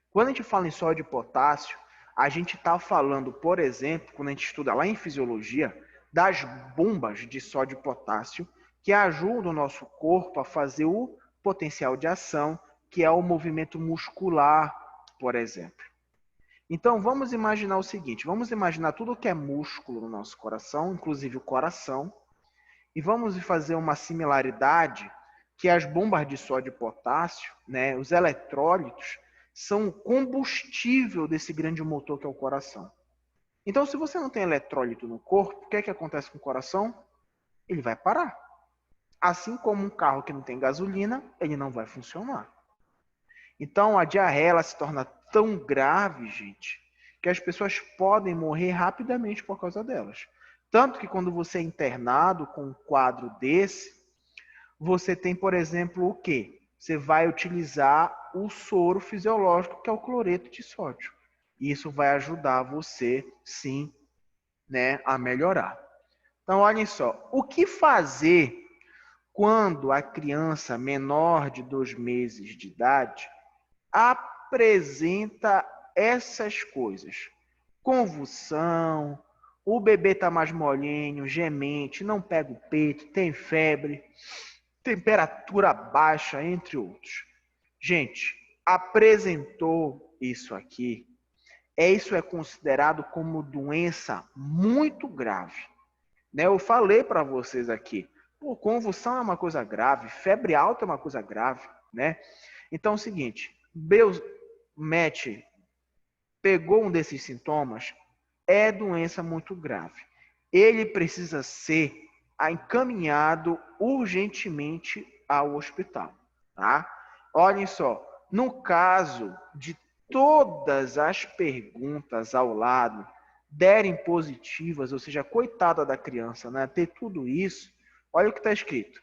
Quando a gente fala em sódio e potássio, a gente está falando, por exemplo, quando a gente estuda lá em fisiologia, das bombas de sódio e potássio que ajudam o nosso corpo a fazer o potencial de ação, que é o movimento muscular, por exemplo. Então, vamos imaginar o seguinte, vamos imaginar tudo que é músculo no nosso coração, inclusive o coração, e vamos fazer uma similaridade que as bombas de sódio e potássio, né, os eletrólitos, são o combustível desse grande motor que é o coração. Então, se você não tem eletrólito no corpo, o que é que acontece com o coração? Ele vai parar. Assim como um carro que não tem gasolina, ele não vai funcionar. Então, a diarreia ela se torna tão grave, gente, que as pessoas podem morrer rapidamente por causa delas. Tanto que quando você é internado com um quadro desse, você tem, por exemplo, o quê? Você vai utilizar o soro fisiológico, que é o cloreto de sódio. E isso vai ajudar você, sim, né, a melhorar. Então, olhem só. O que fazer quando a criança menor de 2 meses de idade apresenta essas coisas? Convulsão, o bebê está mais molinho, gemente, não pega o peito, tem febre, temperatura baixa, entre outros. Gente, apresentou isso aqui, isso é considerado como doença muito grave. Né? Eu falei para vocês aqui, pô, convulsão é uma coisa grave, febre alta é uma coisa grave, né? Então é o seguinte, Matt pegou um desses sintomas, é doença muito grave. Ele precisa ser encaminhado urgentemente ao hospital, tá? Olhem só, no caso de todas as perguntas ao lado derem positivas, ou seja, coitada da criança, né, ter tudo isso, olha o que está escrito.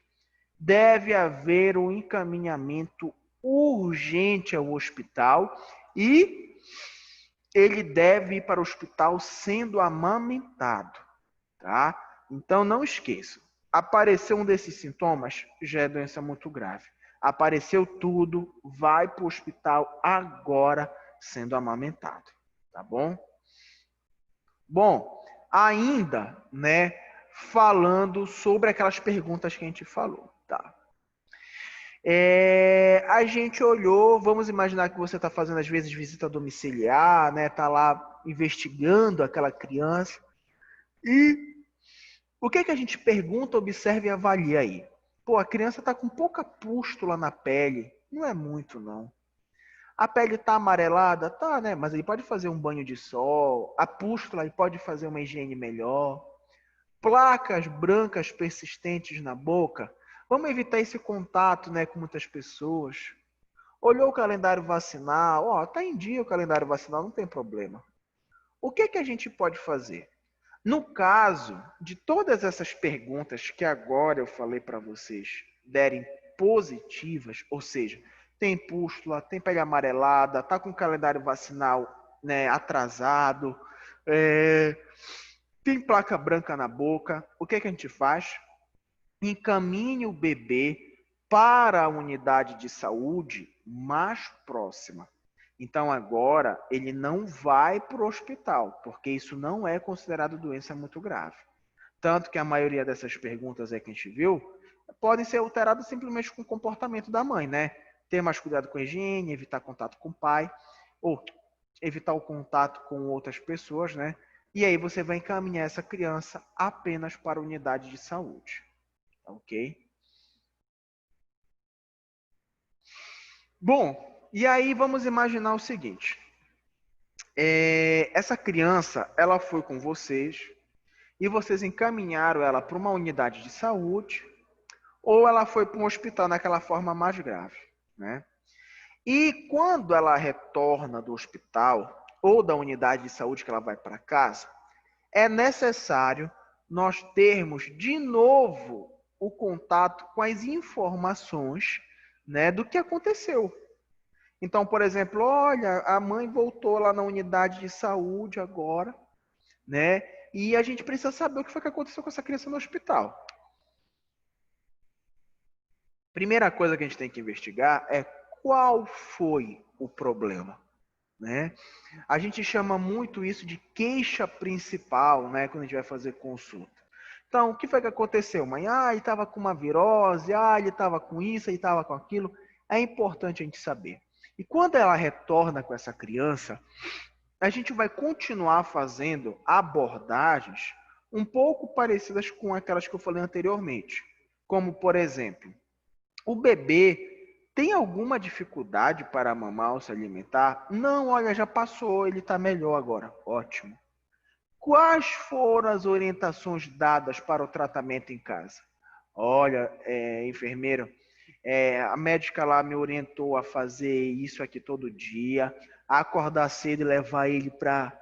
Deve haver um encaminhamento urgente ao hospital e ele deve ir para o hospital sendo amamentado, tá? Então não esqueça, apareceu um desses sintomas, já é doença muito grave. Apareceu tudo, vai para o hospital agora sendo amamentado, tá bom? Bom, ainda, né, falando sobre aquelas perguntas que a gente falou, tá? A gente olhou, vamos imaginar que você está fazendo às vezes visita domiciliar, né? Tá lá investigando aquela criança. E o que a gente pergunta, observa e avalia aí? Pô, a criança está com pouca pústula na pele. Não é muito, não. A pele está amarelada? Tá, né? Mas ele pode fazer um banho de sol. A pústula, ele pode fazer uma higiene melhor. Placas brancas persistentes na boca. Vamos evitar esse contato, né, com muitas pessoas. Olhou o calendário vacinal. Ó, tá em dia o calendário vacinal, não tem problema. O que a gente pode fazer? No caso de todas essas perguntas que agora eu falei para vocês derem positivas, ou seja, tem pústula, tem pele amarelada, tá com o calendário vacinal, né, atrasado, tem placa branca na boca, o que a gente faz? Encaminhe o bebê para a unidade de saúde mais próxima. Então agora ele não vai para o hospital, porque isso não é considerado doença muito grave. Tanto que a maioria dessas perguntas aí que a gente viu podem ser alteradas simplesmente com o comportamento da mãe, né? Ter mais cuidado com a higiene, evitar contato com o pai, ou evitar o contato com outras pessoas, né? E aí você vai encaminhar essa criança apenas para a unidade de saúde. Ok? Bom, e aí vamos imaginar o seguinte. Essa criança, ela foi com vocês e vocês encaminharam ela para uma unidade de saúde ou ela foi para um hospital naquela forma mais grave, né? E quando ela retorna do hospital ou da unidade de saúde que ela vai para casa, é necessário nós termos de novo o contato com as informações, né, do que aconteceu. Então, por exemplo, olha, a mãe voltou lá na unidade de saúde agora, né? E a gente precisa saber o que foi que aconteceu com essa criança no hospital. Primeira coisa que a gente tem que investigar é qual foi o problema, né? A gente chama muito isso de queixa principal, né, quando a gente vai fazer consulta. Então, o que foi que aconteceu, mãe? Ele estava com uma virose, ele estava com isso, ele estava com aquilo. É importante a gente saber. E quando ela retorna com essa criança, a gente vai continuar fazendo abordagens um pouco parecidas com aquelas que eu falei anteriormente. Como, por exemplo, o bebê tem alguma dificuldade para mamar ou se alimentar? Não, olha, já passou, ele está melhor agora. Ótimo. Quais foram as orientações dadas para o tratamento em casa? Olha, enfermeiro, a médica lá me orientou a fazer isso aqui todo dia, a acordar cedo e levar ele para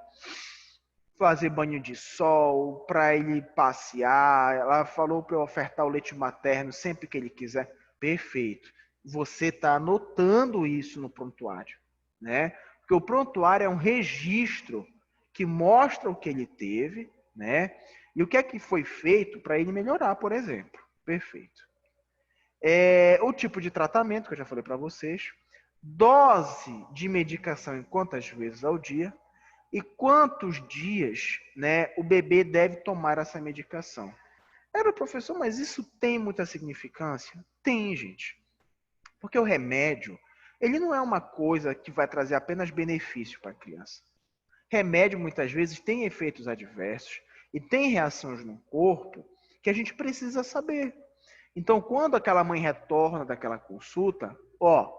fazer banho de sol, para ele passear. Ela falou para eu ofertar o leite materno sempre que ele quiser. Perfeito. Você está anotando isso no prontuário, né? Porque o prontuário é um registro que mostra o que ele teve, né? E o que é que foi feito para ele melhorar, por exemplo. Perfeito. O tipo de tratamento, que eu já falei para vocês. Dose de medicação em quantas vezes ao dia. E quantos dias, né, o bebê deve tomar essa medicação. Professor, mas isso tem muita significância? Tem, gente. Porque o remédio, ele não é uma coisa que vai trazer apenas benefício para a criança. Remédio, muitas vezes, tem efeitos adversos e tem reações no corpo que a gente precisa saber. Então, quando aquela mãe retorna daquela consulta, o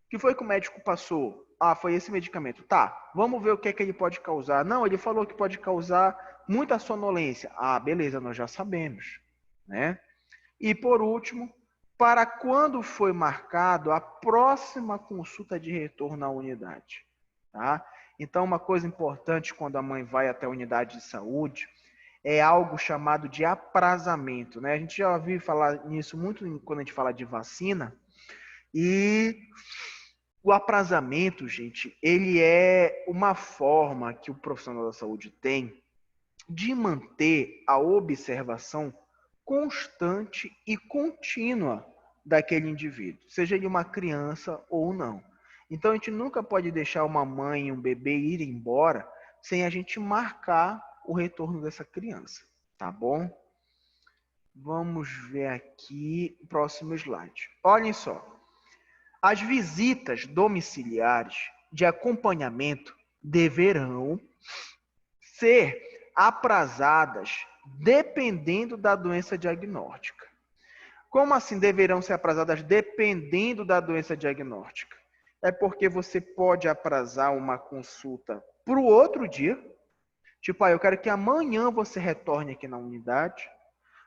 que foi que o médico passou? Foi esse medicamento. Tá, vamos ver o que é que ele pode causar. Não, ele falou que pode causar muita sonolência. Beleza, nós já sabemos, né? E por último, para quando foi marcado a próxima consulta de retorno à unidade, tá? Então, uma coisa importante quando a mãe vai até a unidade de saúde é algo chamado de aprazamento, né? A gente já ouviu falar nisso muito quando a gente fala de vacina. E o aprazamento, gente, ele é uma forma que o profissional da saúde tem de manter a observação constante e contínua daquele indivíduo, seja ele uma criança ou não. Então a gente nunca pode deixar uma mãe e um bebê ir embora sem a gente marcar o retorno dessa criança, tá bom? Vamos ver aqui o próximo slide. Olhem só. As visitas domiciliares de acompanhamento deverão ser aprazadas dependendo da doença diagnóstica. Como assim deverão ser aprazadas dependendo da doença diagnóstica? É porque você pode aprazar uma consulta para o outro dia. Tipo, eu quero que amanhã você retorne aqui na unidade.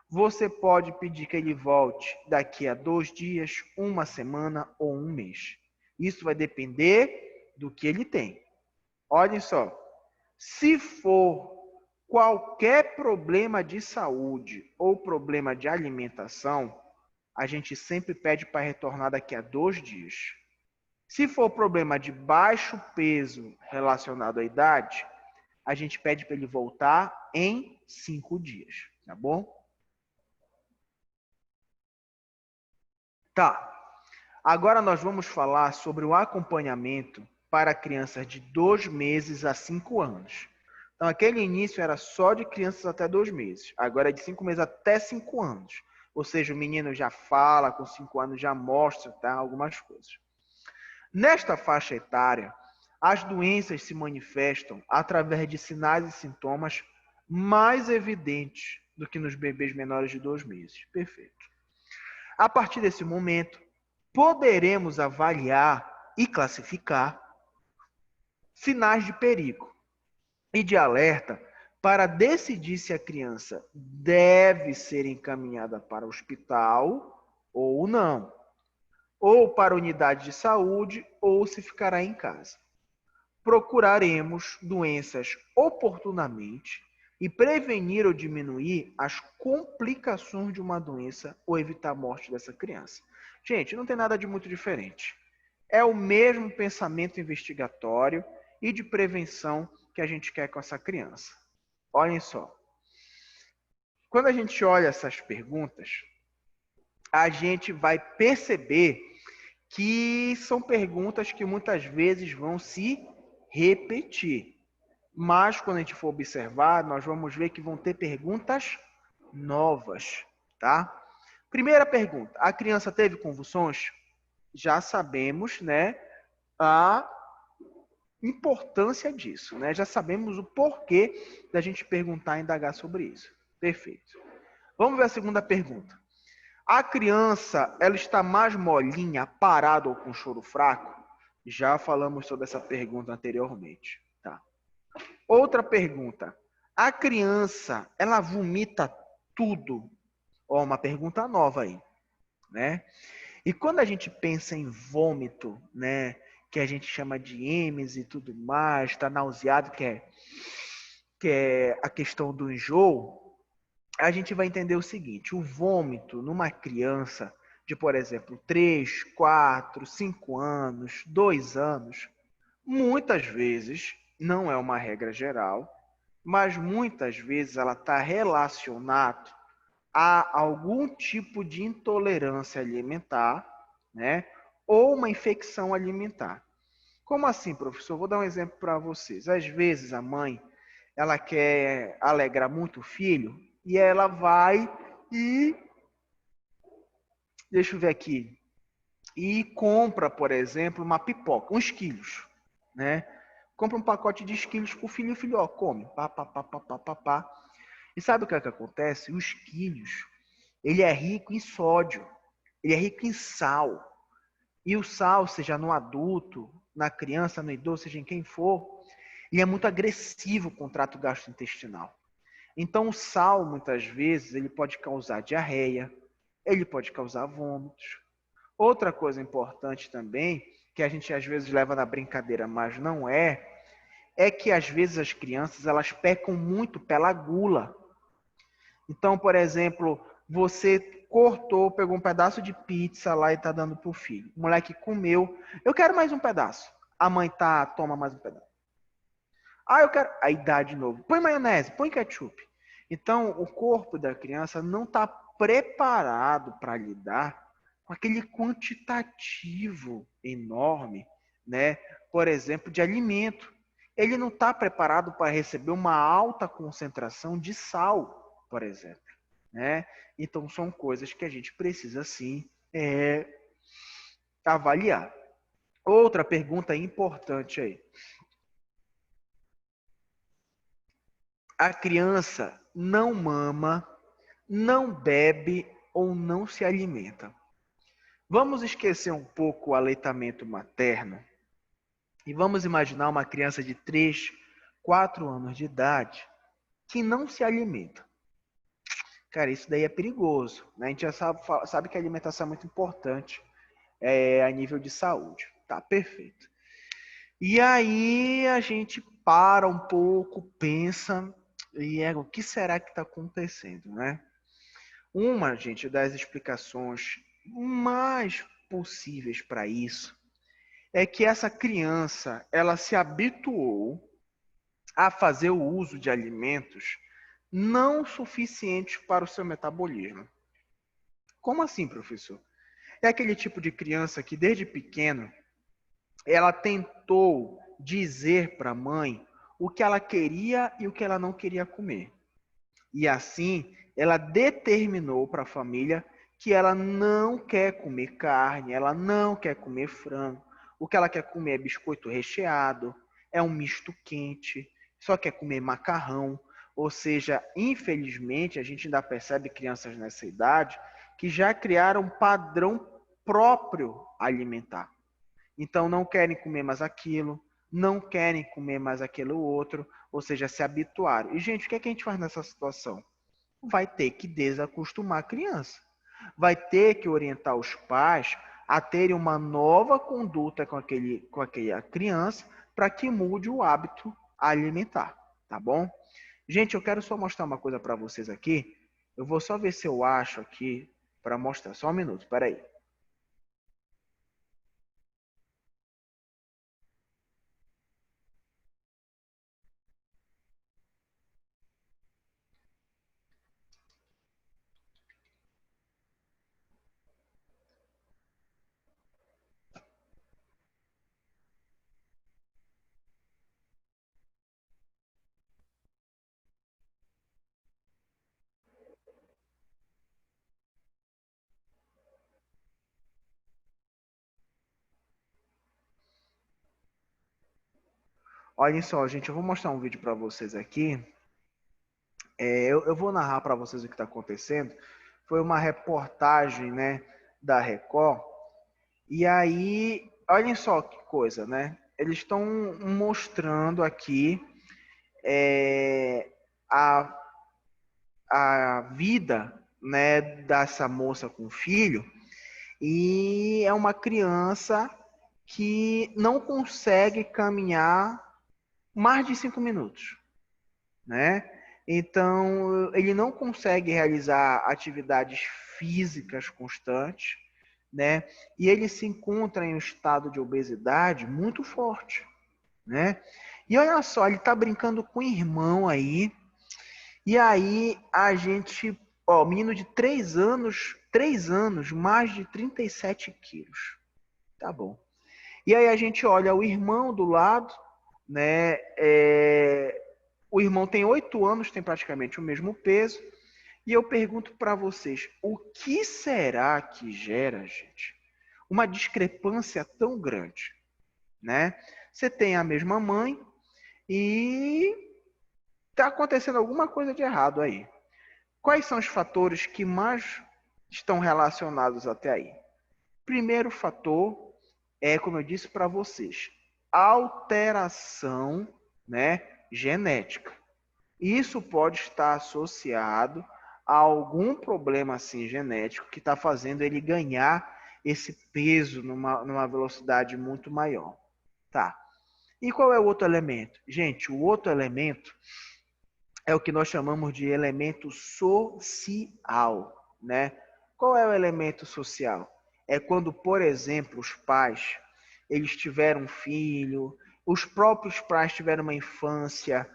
Você pode pedir que ele volte daqui a 2 dias, 1 semana ou 1 mês. Isso vai depender do que ele tem. Olhem só. Se for qualquer problema de saúde ou problema de alimentação, a gente sempre pede para retornar daqui a 2 dias. Se for problema de baixo peso relacionado à idade, a gente pede para ele voltar em 5 dias, tá bom? Tá. Agora nós vamos falar sobre o acompanhamento para crianças de 2 meses a 5 anos. Então, aquele início era só de crianças até 2 meses. Agora é de 5 meses até 5 anos. Ou seja, o menino já fala, com 5 anos já mostra, tá, algumas coisas. Nesta faixa etária, as doenças se manifestam através de sinais e sintomas mais evidentes do que nos bebês menores de 2 meses. Perfeito. A partir desse momento, poderemos avaliar e classificar sinais de perigo e de alerta para decidir se a criança deve ser encaminhada para o hospital ou não, ou para a unidade de saúde, ou se ficará em casa. Procuraremos doenças oportunamente e prevenir ou diminuir as complicações de uma doença ou evitar a morte dessa criança. Gente, não tem nada de muito diferente. É o mesmo pensamento investigatório e de prevenção que a gente quer com essa criança. Olhem só. Quando a gente olha essas perguntas, a gente vai perceber que são perguntas que muitas vezes vão se repetir. Mas, quando a gente for observar, nós vamos ver que vão ter perguntas novas, tá? Primeira pergunta, a criança teve convulsões? Já sabemos, né, a importância disso, né? Já sabemos o porquê da gente perguntar e indagar sobre isso. Perfeito. Vamos ver a segunda pergunta. A criança, ela está mais molinha, parada ou com choro fraco? Já falamos sobre essa pergunta anteriormente, tá? Outra pergunta. A criança, ela vomita tudo? Ó, uma pergunta nova aí, né? E quando a gente pensa em vômito, né, que a gente chama de emes e tudo mais, está nauseado, que é a questão do enjoo, a gente vai entender o seguinte, o vômito numa criança de, por exemplo, 3, 4, 5 anos, 2 anos, muitas vezes, não é uma regra geral, mas muitas vezes ela está relacionada a algum tipo de intolerância alimentar, né? Ou uma infecção alimentar. Como assim, professor? Vou dar um exemplo para vocês. Às vezes a mãe, ela quer alegrar muito o filho e ela vai e, deixa eu ver aqui, e compra, por exemplo, uma pipoca, uns quilos, né? Compra um pacote de esquilos para o filho e o filho, ó, come. Pá, pá, pá, pá, pá, pá, pá. E sabe o que é que acontece? Os quilos, ele é rico em sódio, ele é rico em sal. E o sal, seja no adulto, na criança, no idoso, seja em quem for, ele é muito agressivo com o trato gastrointestinal. Então, o sal, muitas vezes, ele pode causar diarreia, ele pode causar vômitos. Outra coisa importante também, que a gente às vezes leva na brincadeira, mas não é que às vezes as crianças, elas pecam muito pela gula. Então, por exemplo, você cortou, pegou um pedaço de pizza lá e tá dando pro filho. O moleque comeu. Eu quero mais um pedaço. A mãe toma mais um pedaço. Eu quero. Aí dá de novo. Põe maionese, põe ketchup. Então, o corpo da criança não está preparado para lidar com aquele quantitativo enorme, né? Por exemplo, de alimento. Ele não está preparado para receber uma alta concentração de sal. por exemplo, né? Então, são coisas que a gente precisa, sim, avaliar. Outra pergunta importante aí. A criança não mama, não bebe ou não se alimenta. Vamos esquecer um pouco o aleitamento materno e vamos imaginar uma criança de 3, 4 anos de idade que não se alimenta. Cara, isso daí é perigoso, né? A gente já sabe que a alimentação é muito importante a nível de saúde. Tá, perfeito. E aí a gente para um pouco, pensa, e o que será que está acontecendo, né? Uma, gente, das explicações mais possíveis para isso é que essa criança, ela se habituou a fazer o uso de alimentos não suficientes para o seu metabolismo. Como assim, professor? É aquele tipo de criança que desde pequeno ela tentou dizer para a mãe o que ela queria e o que ela não queria comer. E assim, ela determinou para a família que ela não quer comer carne, ela não quer comer frango. O que ela quer comer é biscoito recheado, é um misto quente, só quer comer macarrão. Ou seja, infelizmente, a gente ainda percebe crianças nessa idade que já criaram um padrão próprio alimentar. Então não querem comer mais aquilo, não querem comer mais aquilo outro, ou seja, se habituaram. E, gente, o que é que a gente faz nessa situação? Vai ter que desacostumar a criança. Vai ter que orientar os pais a terem uma nova conduta com aquela criança para que mude o hábito alimentar, tá bom? Gente, eu quero só mostrar uma coisa para vocês aqui. Eu vou só ver se eu acho aqui para mostrar. Só um minuto, peraí. Olhem só, gente, eu vou mostrar um vídeo para vocês aqui. Eu vou narrar para vocês o que está acontecendo. Foi uma reportagem, né, da Record. E aí, olhem só que coisa, né? Eles estão mostrando aqui a, a vida, né, dessa moça com filho. E é uma criança que não consegue caminhar mais de 5 minutos, né? Então, ele não consegue realizar atividades físicas constantes, né? E ele se encontra em um estado de obesidade muito forte, né? E olha só, ele tá brincando com o irmão aí, e aí a gente, ó, menino de 3 anos, mais de 37 quilos. Tá bom. E aí a gente olha o irmão do lado, né? O irmão tem 8 anos, tem praticamente o mesmo peso. E eu pergunto para vocês, o que será que gera, gente, uma discrepância tão grande, né? Você tem a mesma mãe e está acontecendo alguma coisa de errado aí. Quais são os fatores que mais estão relacionados até aí? Primeiro fator é, como eu disse para vocês, alteração, né, genética. Isso pode estar associado a algum problema assim genético que está fazendo ele ganhar esse peso numa velocidade muito maior. Tá. E qual é o outro elemento? Gente, o outro elemento é o que nós chamamos de elemento social, né? Qual é o elemento social? É quando, por exemplo, os pais, eles tiveram um filho, os próprios pais tiveram uma infância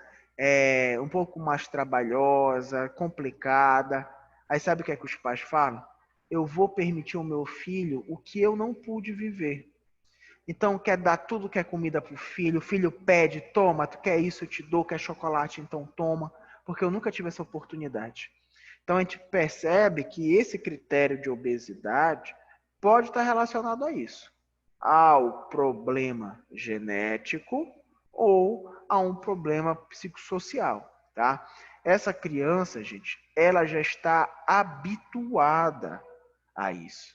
um pouco mais trabalhosa, complicada. Aí sabe o que é que os pais falam? Eu vou permitir ao meu filho o que eu não pude viver. Então quer dar tudo que é comida para o filho pede, toma, tu quer isso, eu te dou, quer chocolate, então toma, porque eu nunca tive essa oportunidade. Então, a gente percebe que esse critério de obesidade pode estar relacionado a isso, ao problema genético ou a um problema psicossocial, tá? Essa criança, gente, ela já está habituada a isso.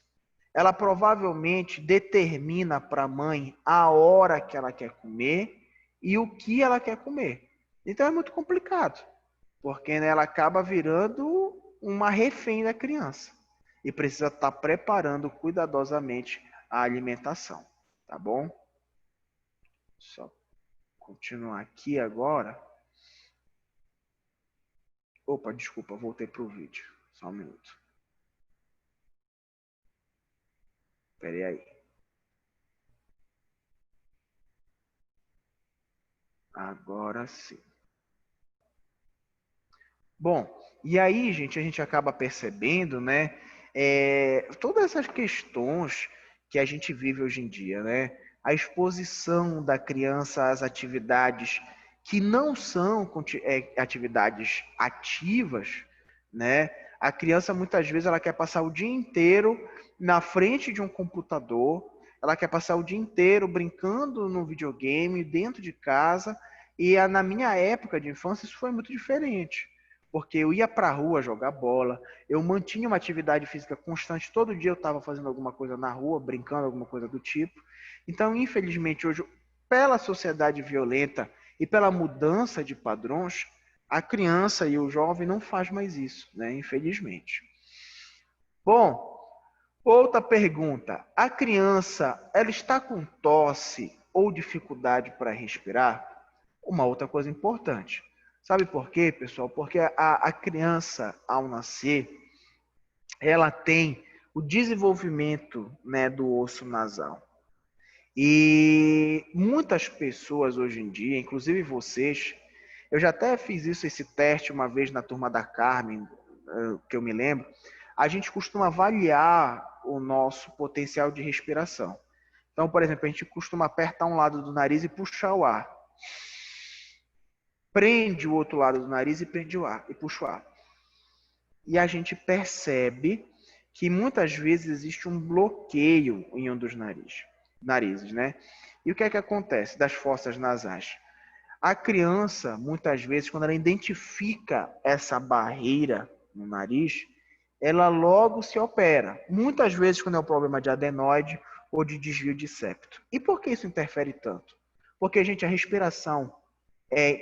Ela provavelmente determina para a mãe a hora que ela quer comer e o que ela quer comer. Então é muito complicado, porque, né, ela acaba virando uma refém da criança e precisa estar preparando cuidadosamente a alimentação, tá bom? Só continuar aqui agora. Opa, desculpa, voltei para o vídeo. Só um minuto. Espere aí. Agora sim. Bom, e aí, gente, a gente acaba percebendo, né, todas essas questões que a gente vive hoje em dia, né? A exposição da criança às atividades que não são atividades ativas, né? A criança, muitas vezes, ela quer passar o dia inteiro na frente de um computador, ela quer passar o dia inteiro brincando no videogame, dentro de casa, e na minha época de infância isso foi muito diferente. Porque eu ia para a rua jogar bola, eu mantinha uma atividade física constante, todo dia eu estava fazendo alguma coisa na rua, brincando, alguma coisa do tipo. Então, infelizmente, hoje, pela sociedade violenta e pela mudança de padrões, a criança e o jovem não faz mais isso, né? Infelizmente. Bom, outra pergunta. A criança, ela está com tosse ou dificuldade para respirar? Uma outra coisa importante. Sabe por quê, pessoal? Porque a criança, ao nascer, ela tem o desenvolvimento, né, do osso nasal. E muitas pessoas hoje em dia, inclusive vocês, eu já até fiz esse teste uma vez na turma da Carmen, que eu me lembro, a gente costuma avaliar o nosso potencial de respiração. Então, por exemplo, a gente costuma apertar um lado do nariz e puxar o ar. Prende o outro lado do nariz e prende o ar, e puxa o ar. E a gente percebe que muitas vezes existe um bloqueio em um dos narizes, né? E o que é que acontece das fossas nasais? A criança, muitas vezes, quando ela identifica essa barreira no nariz, ela logo se opera. Muitas vezes quando é um problema de adenoide ou de desvio de septo. E por que isso interfere tanto? Porque, gente, a respiração,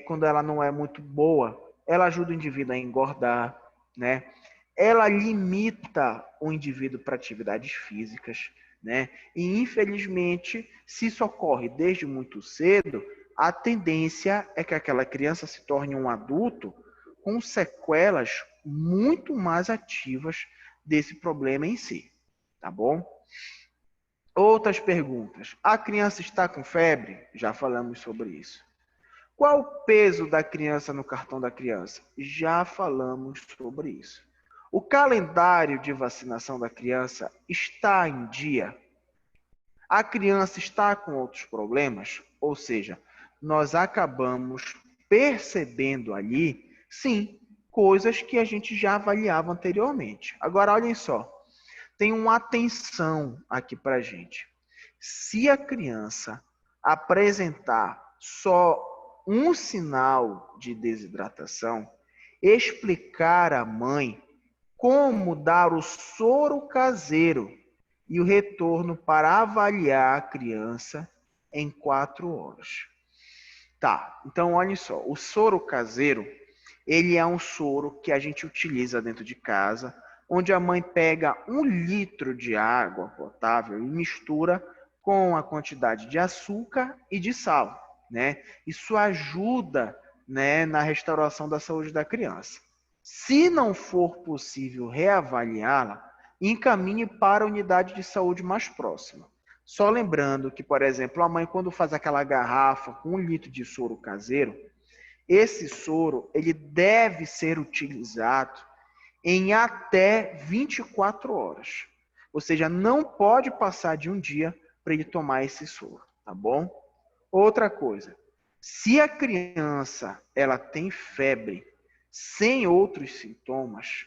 quando ela não é muito boa, ela ajuda o indivíduo a engordar, né? Ela limita o indivíduo para atividades físicas, né? E, infelizmente, se isso ocorre desde muito cedo, a tendência é que aquela criança se torne um adulto com sequelas muito mais ativas desse problema em si, tá bom? Outras perguntas. A criança está com febre? Já falamos sobre isso. Qual o peso da criança no cartão da criança? Já falamos sobre isso. O calendário de vacinação da criança está em dia? A criança está com outros problemas? Ou seja, nós acabamos percebendo ali, sim, coisas que a gente já avaliava anteriormente. Agora, olhem só, tem uma atenção aqui para a gente. Se a criança apresentar só um sinal de desidratação, explicar à mãe como dar o soro caseiro e o retorno para avaliar a criança em 4 horas. Tá, então olha só, o soro caseiro, ele é um soro que a gente utiliza dentro de casa, onde a mãe pega 1 litro de água potável e mistura com a quantidade de açúcar e de sal, né? Isso ajuda, né, na restauração da saúde da criança. Se não for possível reavaliá-la, encaminhe para a unidade de saúde mais próxima. Só lembrando que, por exemplo, a mãe, quando faz aquela garrafa com 1 litro de soro caseiro, esse soro ele deve ser utilizado em até 24 horas. Ou seja, não pode passar de um dia para ele tomar esse soro, tá bom? Outra coisa, se a criança ela tem febre sem outros sintomas,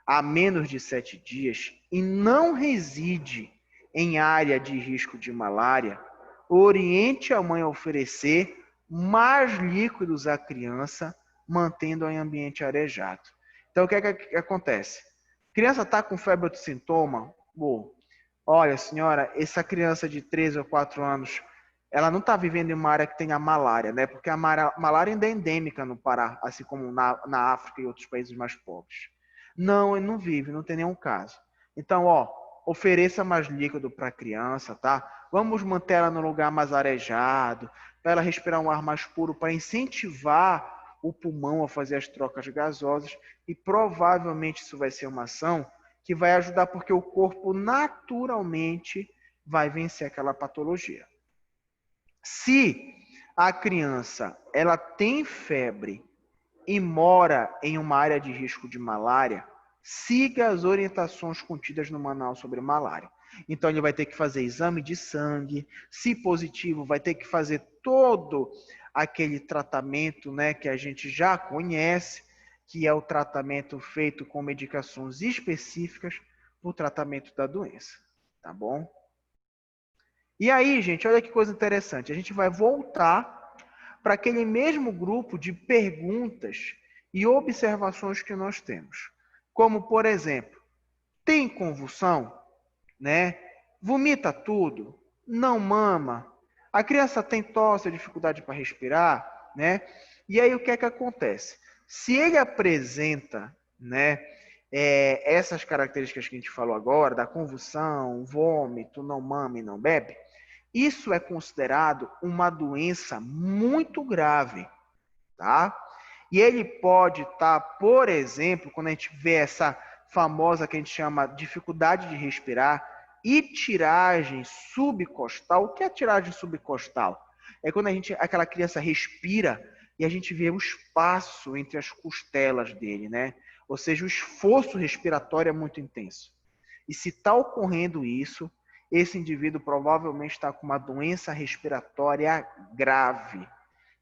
há menos de 7 dias e não reside em área de risco de malária, oriente a mãe a oferecer mais líquidos à criança, mantendo-a em ambiente arejado. Então, o que é que acontece? A criança está com febre ou sintoma? Bom, olha, senhora, essa criança de 3 ou 4 anos, ela não está vivendo em uma área que tenha malária, né? Porque a malária ainda é endêmica no Pará, assim como na África e outros países mais pobres. Não, ele não vive, não tem nenhum caso. Então, ofereça mais líquido para a criança, tá? Vamos manter ela no lugar mais arejado, para ela respirar um ar mais puro, para incentivar o pulmão a fazer as trocas gasosas, e provavelmente isso vai ser uma ação que vai ajudar porque o corpo naturalmente vai vencer aquela patologia. Se a criança ela tem febre e mora em uma área de risco de malária, siga as orientações contidas no manual sobre malária. Então, ele vai ter que fazer exame de sangue, se positivo, vai ter que fazer todo aquele tratamento, né, que a gente já conhece, que é o tratamento feito com medicações específicas para o tratamento da doença, tá bom? E aí, gente, olha que coisa interessante, a gente vai voltar para aquele mesmo grupo de perguntas e observações que nós temos. Como, por exemplo, tem convulsão, né? Vomita tudo, não mama, a criança tem tosse, dificuldade para respirar, né? E aí o que é que acontece? Se ele apresenta, né, essas características que a gente falou agora, da convulsão, vômito, não mama e não bebe, isso é considerado uma doença muito grave, tá? E ele pode estar, por exemplo, quando a gente vê essa famosa que a gente chama dificuldade de respirar e tiragem subcostal. O que é tiragem subcostal? É quando aquela criança respira e a gente vê o espaço entre as costelas dele, né? Ou seja, o esforço respiratório é muito intenso. E se está ocorrendo isso, esse indivíduo provavelmente está com uma doença respiratória grave.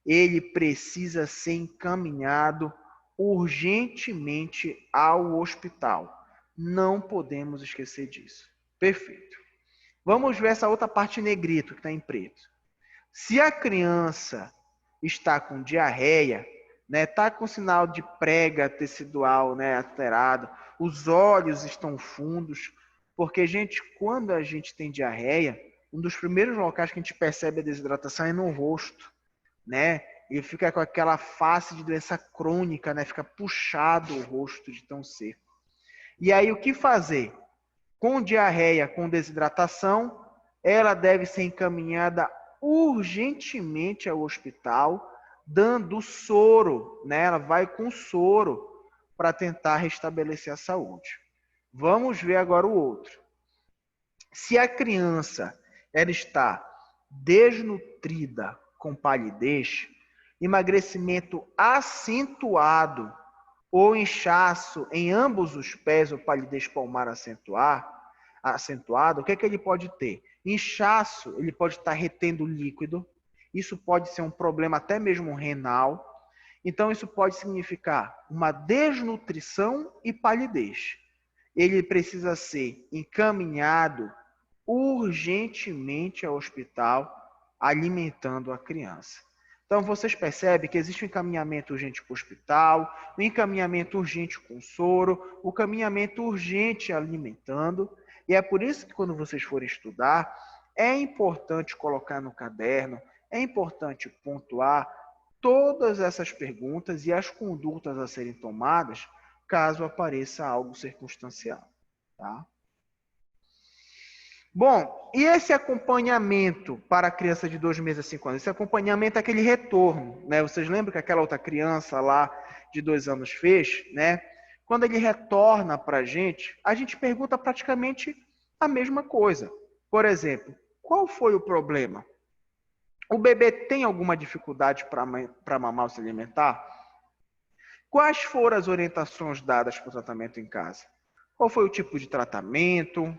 Ele precisa ser encaminhado urgentemente ao hospital. Não podemos esquecer disso. Perfeito. Vamos ver essa outra parte negrito que está em preto. Se a criança está com diarreia, né, está com sinal de prega tecidual, né, alterado, os olhos estão fundos, porque, gente, quando a gente tem diarreia, um dos primeiros locais que a gente percebe a desidratação é no rosto, né? Ele fica com aquela face de doença crônica, né? Fica puxado o rosto de tão seco. E aí, o que fazer? Com diarreia, com desidratação, ela deve ser encaminhada urgentemente ao hospital, dando soro, né? Ela vai com soro para tentar restabelecer a saúde. Vamos ver agora o outro. Se a criança ela está desnutrida, com palidez, emagrecimento acentuado ou inchaço em ambos os pés ou palidez palmar acentuado, o que é que ele pode ter? Inchaço, ele pode estar retendo líquido, isso pode ser um problema até mesmo renal, então isso pode significar uma desnutrição e palidez. Ele precisa ser encaminhado urgentemente ao hospital, alimentando a criança. Então, vocês percebem que existe um encaminhamento urgente para o hospital, um encaminhamento urgente com soro, o encaminhamento urgente alimentando. E é por isso que quando vocês forem estudar, é importante colocar no caderno, é importante pontuar todas essas perguntas e as condutas a serem tomadas caso apareça algo circunstancial. Tá? Bom, e esse acompanhamento para a criança de 2 meses a 5 anos? Esse acompanhamento é aquele retorno, né? Vocês lembram que aquela outra criança lá de 2 anos fez, né? Quando ele retorna para a gente pergunta praticamente a mesma coisa. Por exemplo, qual foi o problema? O bebê tem alguma dificuldade para mamar ou se alimentar? Quais foram as orientações dadas para o tratamento em casa? Qual foi o tipo de tratamento?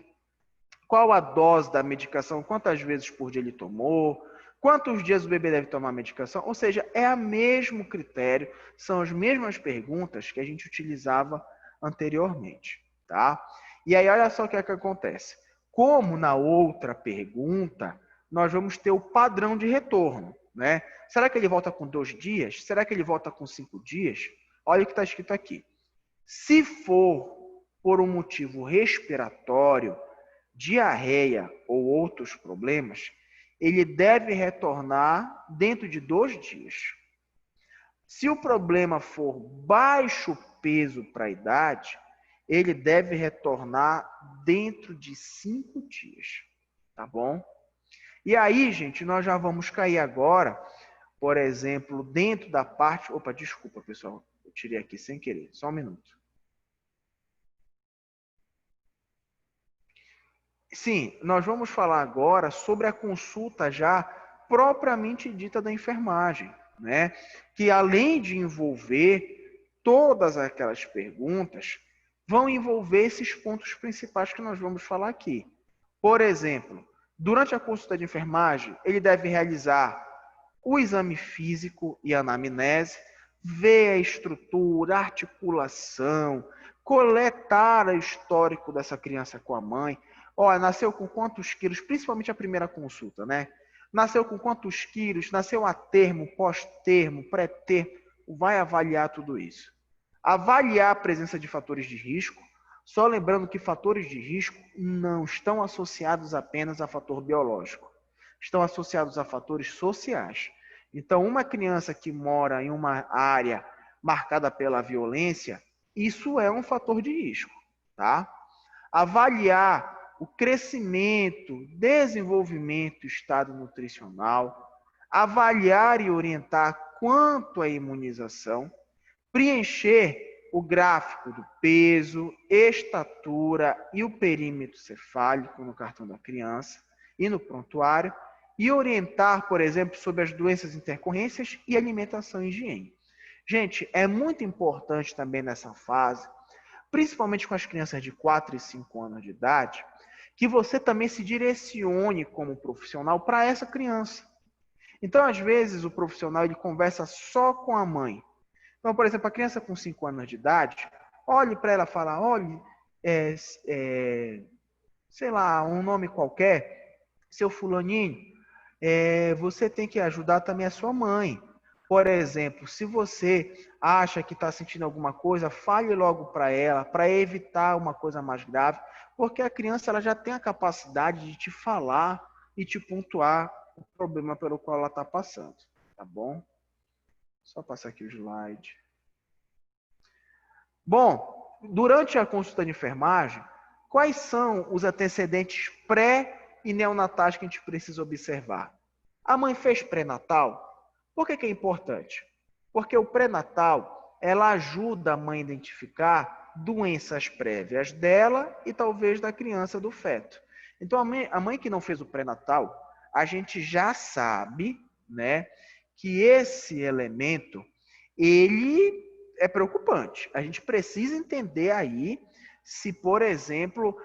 Qual a dose da medicação? Quantas vezes por dia ele tomou? Quantos dias o bebê deve tomar a medicação? Ou seja, é o mesmo critério, são as mesmas perguntas que a gente utilizava anteriormente, tá? E aí, olha só o que é que acontece. Como na outra pergunta, nós vamos ter o padrão de retorno, né? Será que ele volta com 2 dias? Será que ele volta com 5 dias? Olha o que está escrito aqui. Se for por um motivo respiratório, diarreia ou outros problemas, ele deve retornar dentro de 2 dias. Se o problema for baixo peso para a idade, ele deve retornar dentro de 5 dias, tá bom? E aí, gente, nós já vamos cair agora, por exemplo, dentro da parte... Opa, desculpa, pessoal, eu tirei aqui sem querer, só um minuto. Sim, nós vamos falar agora sobre a consulta já propriamente dita da enfermagem, né? Que além de envolver todas aquelas perguntas, vão envolver esses pontos principais que nós vamos falar aqui. Por exemplo, durante a consulta de enfermagem, ele deve realizar o exame físico e a anamnese, ver a estrutura, a articulação, coletar o histórico dessa criança com a mãe. Ó, nasceu com quantos quilos? Principalmente a primeira consulta, né? Nasceu com quantos quilos? Nasceu a termo, pós-termo, pré-termo? Vai avaliar tudo isso. Avaliar a presença de fatores de risco, só lembrando que fatores de risco não estão associados apenas a fator biológico, estão associados a fatores sociais. Então, uma criança que mora em uma área marcada pela violência, isso é um fator de risco, tá? Avaliar o crescimento, desenvolvimento, estado nutricional, avaliar e orientar quanto à imunização, preencher o gráfico do peso, estatura e o perímetro cefálico no cartão da criança e no prontuário, e orientar, por exemplo, sobre as doenças intercorrências e alimentação e higiene. Gente, é muito importante também nessa fase, principalmente com as crianças de 4 e 5 anos de idade, que você também se direcione como profissional para essa criança. Então, às vezes, o profissional ele conversa só com a mãe. Então, por exemplo, a criança com 5 anos de idade, olhe para ela e fala, olhe, sei lá, um nome qualquer, seu fulaninho, você tem que ajudar também a sua mãe. Por exemplo, se você acha que está sentindo alguma coisa, fale logo para ela, para evitar uma coisa mais grave, porque a criança ela já tem a capacidade de te falar e te pontuar o problema pelo qual ela está passando, tá bom? Só passar aqui o slide. Bom, durante a consulta de enfermagem, quais são os antecedentes pré e neonatais que a gente precisa observar? A mãe fez pré-natal? Por que é importante? Porque o pré-natal, ela ajuda a mãe a identificar doenças prévias dela e talvez da criança, do feto. Então, a mãe que não fez o pré-natal, a gente já sabe, né, que esse elemento, ele é preocupante. A gente precisa entender aí se, por exemplo,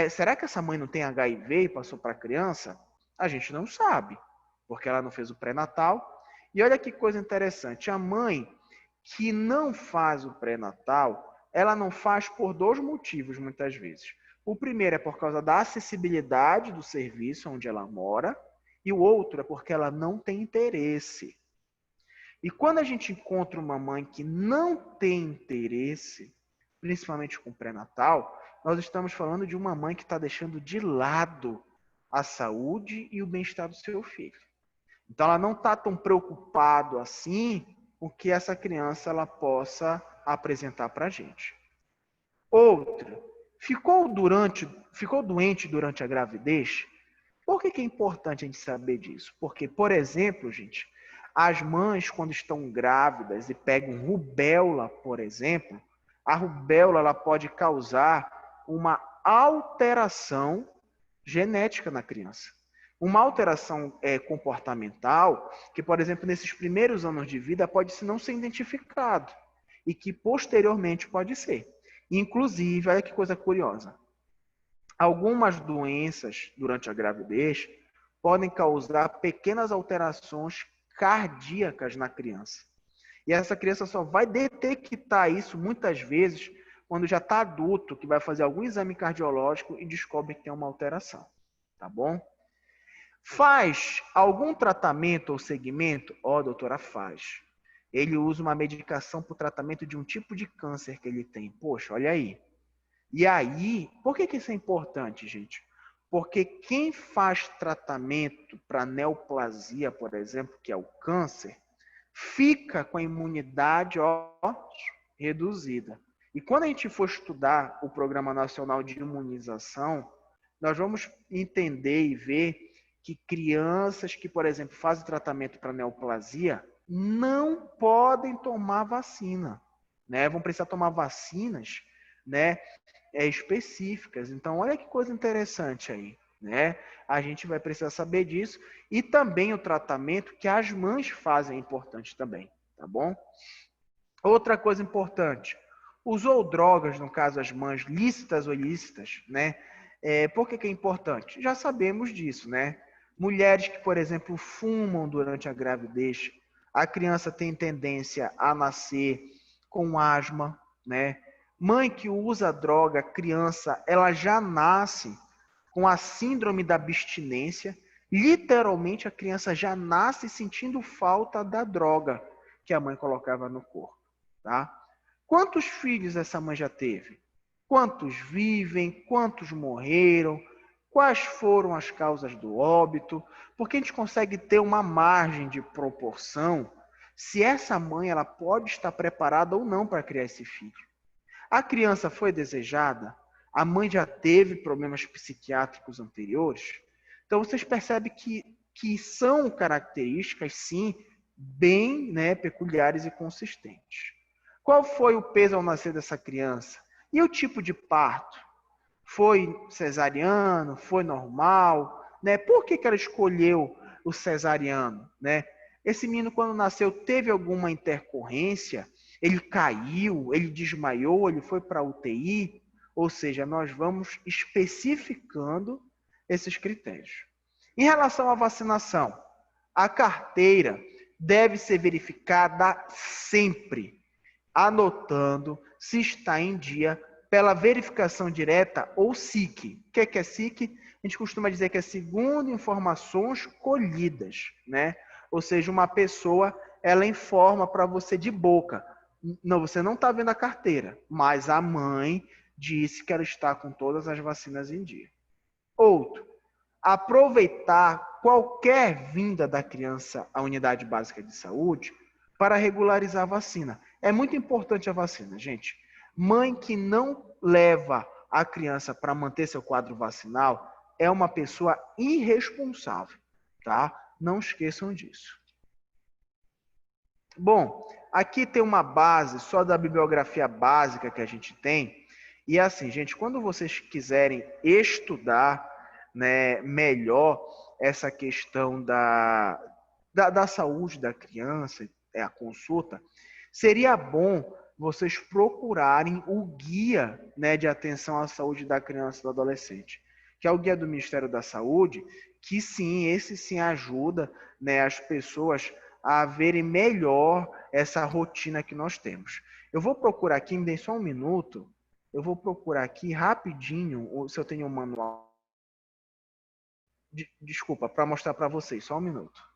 será que essa mãe não tem HIV e passou para a criança? A gente não sabe, porque ela não fez o pré-natal. E olha que coisa interessante, a mãe que não faz o pré-natal, ela não faz por 2 motivos, muitas vezes. O primeiro é por causa da acessibilidade do serviço onde ela mora, e o outro é porque ela não tem interesse. E quando a gente encontra uma mãe que não tem interesse, principalmente com pré-natal, nós estamos falando de uma mãe que está deixando de lado a saúde e o bem-estar do seu filho. Então, ela não está tão preocupada assim com o que essa criança ela possa apresentar para a gente. Outra, ficou doente durante a gravidez? Por que é importante a gente saber disso? Porque, por exemplo, gente, as mães, quando estão grávidas e pegam rubéola, por exemplo, a rubéola ela pode causar uma alteração genética na criança. Uma alteração comportamental que, por exemplo, nesses primeiros anos de vida pode não ser identificado e que posteriormente pode ser. Inclusive, olha que coisa curiosa, algumas doenças durante a gravidez podem causar pequenas alterações cardíacas na criança. E essa criança só vai detectar isso muitas vezes quando já está adulto, que vai fazer algum exame cardiológico e descobre que tem uma alteração, tá bom? Faz algum tratamento ou segmento? Ó, doutora, faz. Ele usa uma medicação para o tratamento de um tipo de câncer que ele tem. Poxa, olha aí. E aí, por que isso é importante, gente? Porque quem faz tratamento para neoplasia, por exemplo, que é o câncer, fica com a imunidade reduzida. E quando a gente for estudar o Programa Nacional de Imunização, nós vamos entender e ver que crianças que, por exemplo, fazem tratamento para neoplasia não podem tomar vacina, né? Vão precisar tomar vacinas, né, específicas. Então, olha que coisa interessante aí, né? A gente vai precisar saber disso. E também o tratamento que as mães fazem é importante também, tá bom? Outra coisa importante, usou drogas, no caso as mães, lícitas ou ilícitas, né? Por que é importante? Já sabemos disso, né? Mulheres que, por exemplo, fumam durante a gravidez, a criança tem tendência a nascer com asma, né? Mãe que usa droga, criança, ela já nasce com a síndrome da abstinência. Literalmente, a criança já nasce sentindo falta da droga que a mãe colocava no corpo, tá? Quantos filhos essa mãe já teve? Quantos vivem? Quantos morreram? Quais foram as causas do óbito? Porque a gente consegue ter uma margem de proporção se essa mãe ela pode estar preparada ou não para criar esse filho. A criança foi desejada? A mãe já teve problemas psiquiátricos anteriores? Então, vocês percebem que são características, sim, bem, né, peculiares e consistentes. Qual foi o peso ao nascer dessa criança? E o tipo de parto? Foi cesariano? Foi normal? Né? Por que ela escolheu o cesariano? Né? Esse menino, quando nasceu, teve alguma intercorrência? Ele caiu? Ele desmaiou? Ele foi para a UTI? Ou seja, nós vamos especificando esses critérios. Em relação à vacinação, a carteira deve ser verificada sempre, anotando se está em dia pela verificação direta ou SIC. O que é SIC? A gente costuma dizer que é segundo informações colhidas, né? Ou seja, uma pessoa, ela informa para você de boca. Não, você não está vendo a carteira, mas a mãe disse que ela está com todas as vacinas em dia. Outro, aproveitar qualquer vinda da criança à unidade básica de saúde para regularizar a vacina. É muito importante a vacina, gente. Mãe que não leva a criança para manter seu quadro vacinal é uma pessoa irresponsável, tá? Não esqueçam disso. Bom, aqui tem uma base só da bibliografia básica que a gente tem. E assim, gente, quando vocês quiserem estudar, né, melhor essa questão da saúde da criança, a consulta, seria bom vocês procurarem o guia, né, de atenção à saúde da criança e do adolescente, que é o guia do Ministério da Saúde, que sim, esse sim ajuda, né, as pessoas a verem melhor essa rotina que nós temos. Eu vou procurar aqui, me dê só um minuto, eu vou procurar aqui rapidinho, se eu tenho um manual. Desculpa, para mostrar para vocês, só um minuto.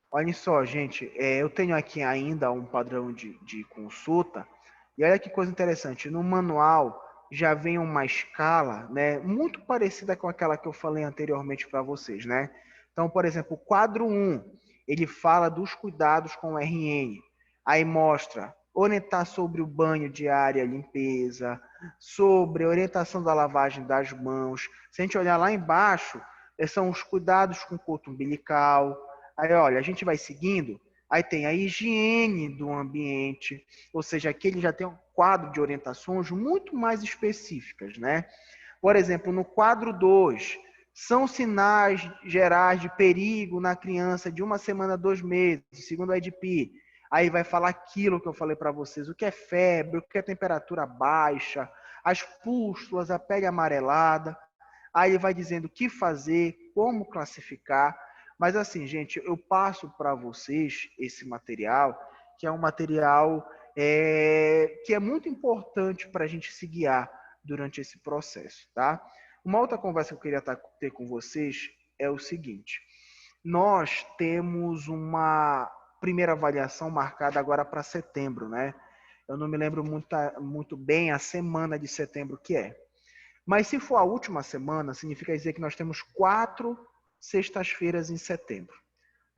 Olha só, gente, eu tenho aqui ainda um padrão de consulta, e olha que coisa interessante, no manual já vem uma escala, né, muito parecida com aquela que eu falei anteriormente para vocês, né? Então, por exemplo, o quadro 1, ele fala dos cuidados com o RN. Aí mostra orientar sobre o banho diário, a limpeza, sobre a orientação da lavagem das mãos. Se a gente olhar lá embaixo, são os cuidados com o coto umbilical. Aí, olha, a gente vai seguindo, aí tem a higiene do ambiente, ou seja, aqui ele já tem um quadro de orientações muito mais específicas, né? Por exemplo, no quadro 2, são sinais gerais de perigo na criança de 1 semana a 2 meses, segundo a IDP. Aí vai falar aquilo que eu falei para vocês, o que é febre, o que é temperatura baixa, as pústulas, a pele amarelada. Aí ele vai dizendo o que fazer, como classificar. Mas assim, gente, eu passo para vocês esse material, que é um material que é muito importante para a gente se guiar durante esse processo, tá? Uma outra conversa que eu queria ter com vocês é o seguinte. Nós temos uma primeira avaliação marcada agora para setembro, né? Eu não me lembro muito bem a semana de setembro que é. Mas se for a última semana, significa dizer que nós temos 4 sextas-feiras em setembro.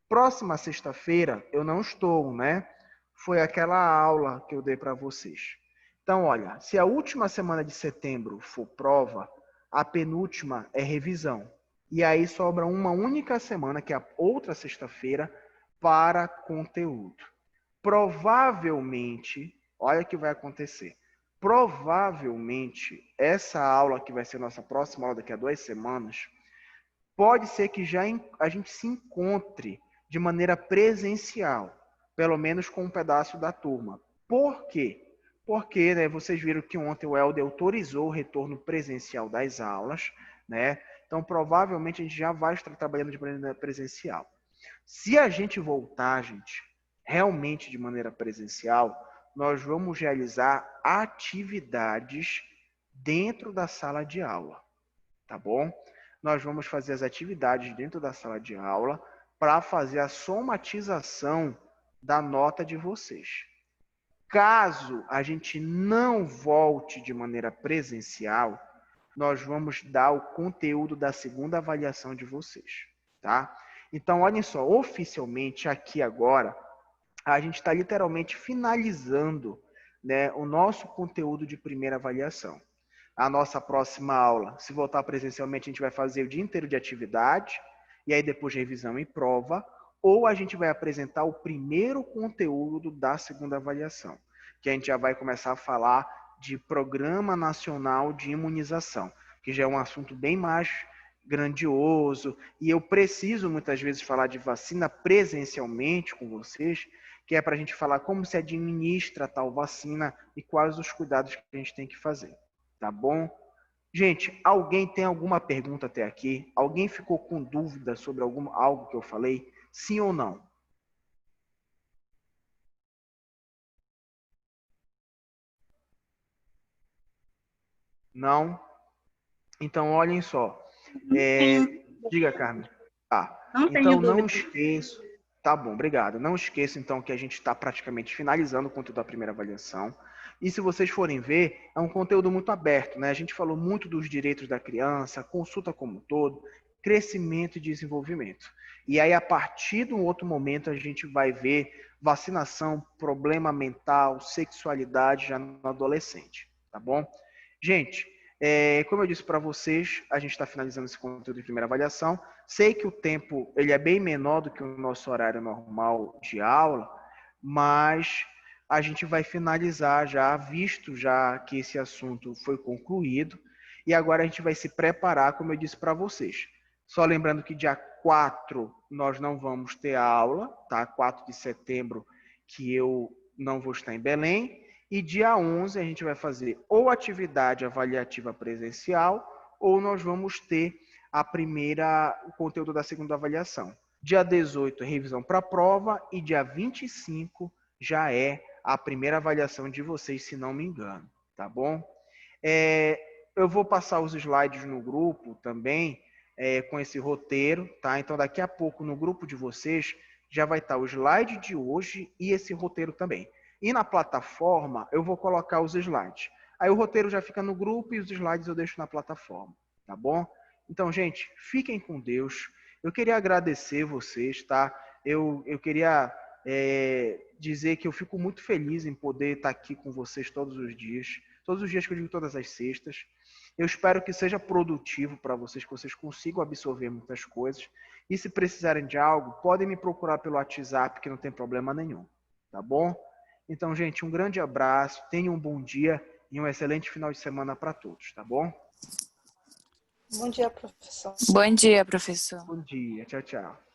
Próxima sexta-feira eu não estou, né? Foi aquela aula que eu dei para vocês. Então, olha, se a última semana de setembro for prova, a penúltima é revisão. E aí sobra uma única semana, que é a outra sexta-feira, para conteúdo. Provavelmente, olha o que vai acontecer. Provavelmente, essa aula que vai ser nossa próxima aula daqui a 2 semanas, pode ser que já a gente se encontre de maneira presencial, pelo menos com um pedaço da turma. Por quê? Porque, né, vocês viram que ontem o Helder autorizou o retorno presencial das aulas, né? Então, provavelmente, a gente já vai estar trabalhando de maneira presencial. Se a gente voltar, gente, realmente de maneira presencial, nós vamos realizar atividades dentro da sala de aula, tá bom? Nós vamos fazer as atividades dentro da sala de aula para fazer a somatização da nota de vocês. Caso a gente não volte de maneira presencial, nós vamos dar o conteúdo da segunda avaliação de vocês, tá? Então, olhem só, oficialmente aqui agora, a gente está literalmente finalizando, né, o nosso conteúdo de primeira avaliação. A nossa próxima aula, se voltar presencialmente, a gente vai fazer o dia inteiro de atividade, e aí depois revisão e prova, ou a gente vai apresentar o primeiro conteúdo da segunda avaliação, que a gente já vai começar a falar de Programa Nacional de Imunização, que já é um assunto bem mais grandioso, e eu preciso muitas vezes falar de vacina presencialmente com vocês, que é para a gente falar como se administra tal vacina e quais os cuidados que a gente tem que fazer. Tá bom? Gente, alguém tem alguma pergunta até aqui? Alguém ficou com dúvida sobre algo que eu falei? Sim ou não? Não? Então, olhem só. Diga, Carmen. Então, não esqueça. Tá bom, obrigado. Não esqueça, então, que a gente está praticamente finalizando o conteúdo da primeira avaliação. E se vocês forem ver, é um conteúdo muito aberto, né? A gente falou muito dos direitos da criança, consulta como um todo, crescimento e desenvolvimento. E aí, a partir de um outro momento, a gente vai ver vacinação, problema mental, sexualidade já no adolescente, tá bom? Gente, como eu disse para vocês, a gente está finalizando esse conteúdo de primeira avaliação. Sei que o tempo ele é bem menor do que o nosso horário normal de aula, mas a gente vai finalizar já, visto já que esse assunto foi concluído, e agora a gente vai se preparar, como eu disse para vocês. Só lembrando que dia 4 nós não vamos ter aula, tá? 4 de setembro que eu não vou estar em Belém, e dia 11 a gente vai fazer ou atividade avaliativa presencial, ou nós vamos ter o conteúdo da segunda avaliação. Dia 18 revisão para a prova, e dia 25 já é a primeira avaliação de vocês, se não me engano, tá bom? Eu vou passar os slides no grupo também, com esse roteiro, tá? Então, daqui a pouco, no grupo de vocês, já vai estar o slide de hoje e esse roteiro também. E na plataforma, eu vou colocar os slides. Aí o roteiro já fica no grupo e os slides eu deixo na plataforma, tá bom? Então, gente, fiquem com Deus. Eu queria agradecer vocês, tá? eu queria dizer que eu fico muito feliz em poder estar aqui com vocês todos os dias que eu digo todas as sextas. Eu espero que seja produtivo para vocês, que vocês consigam absorver muitas coisas. E se precisarem de algo, podem me procurar pelo WhatsApp, que não tem problema nenhum. Tá bom? Então, gente, um grande abraço, tenham um bom dia e um excelente final de semana para todos, tá bom? Bom dia, professor. Bom dia, professor. Bom dia, tchau, tchau.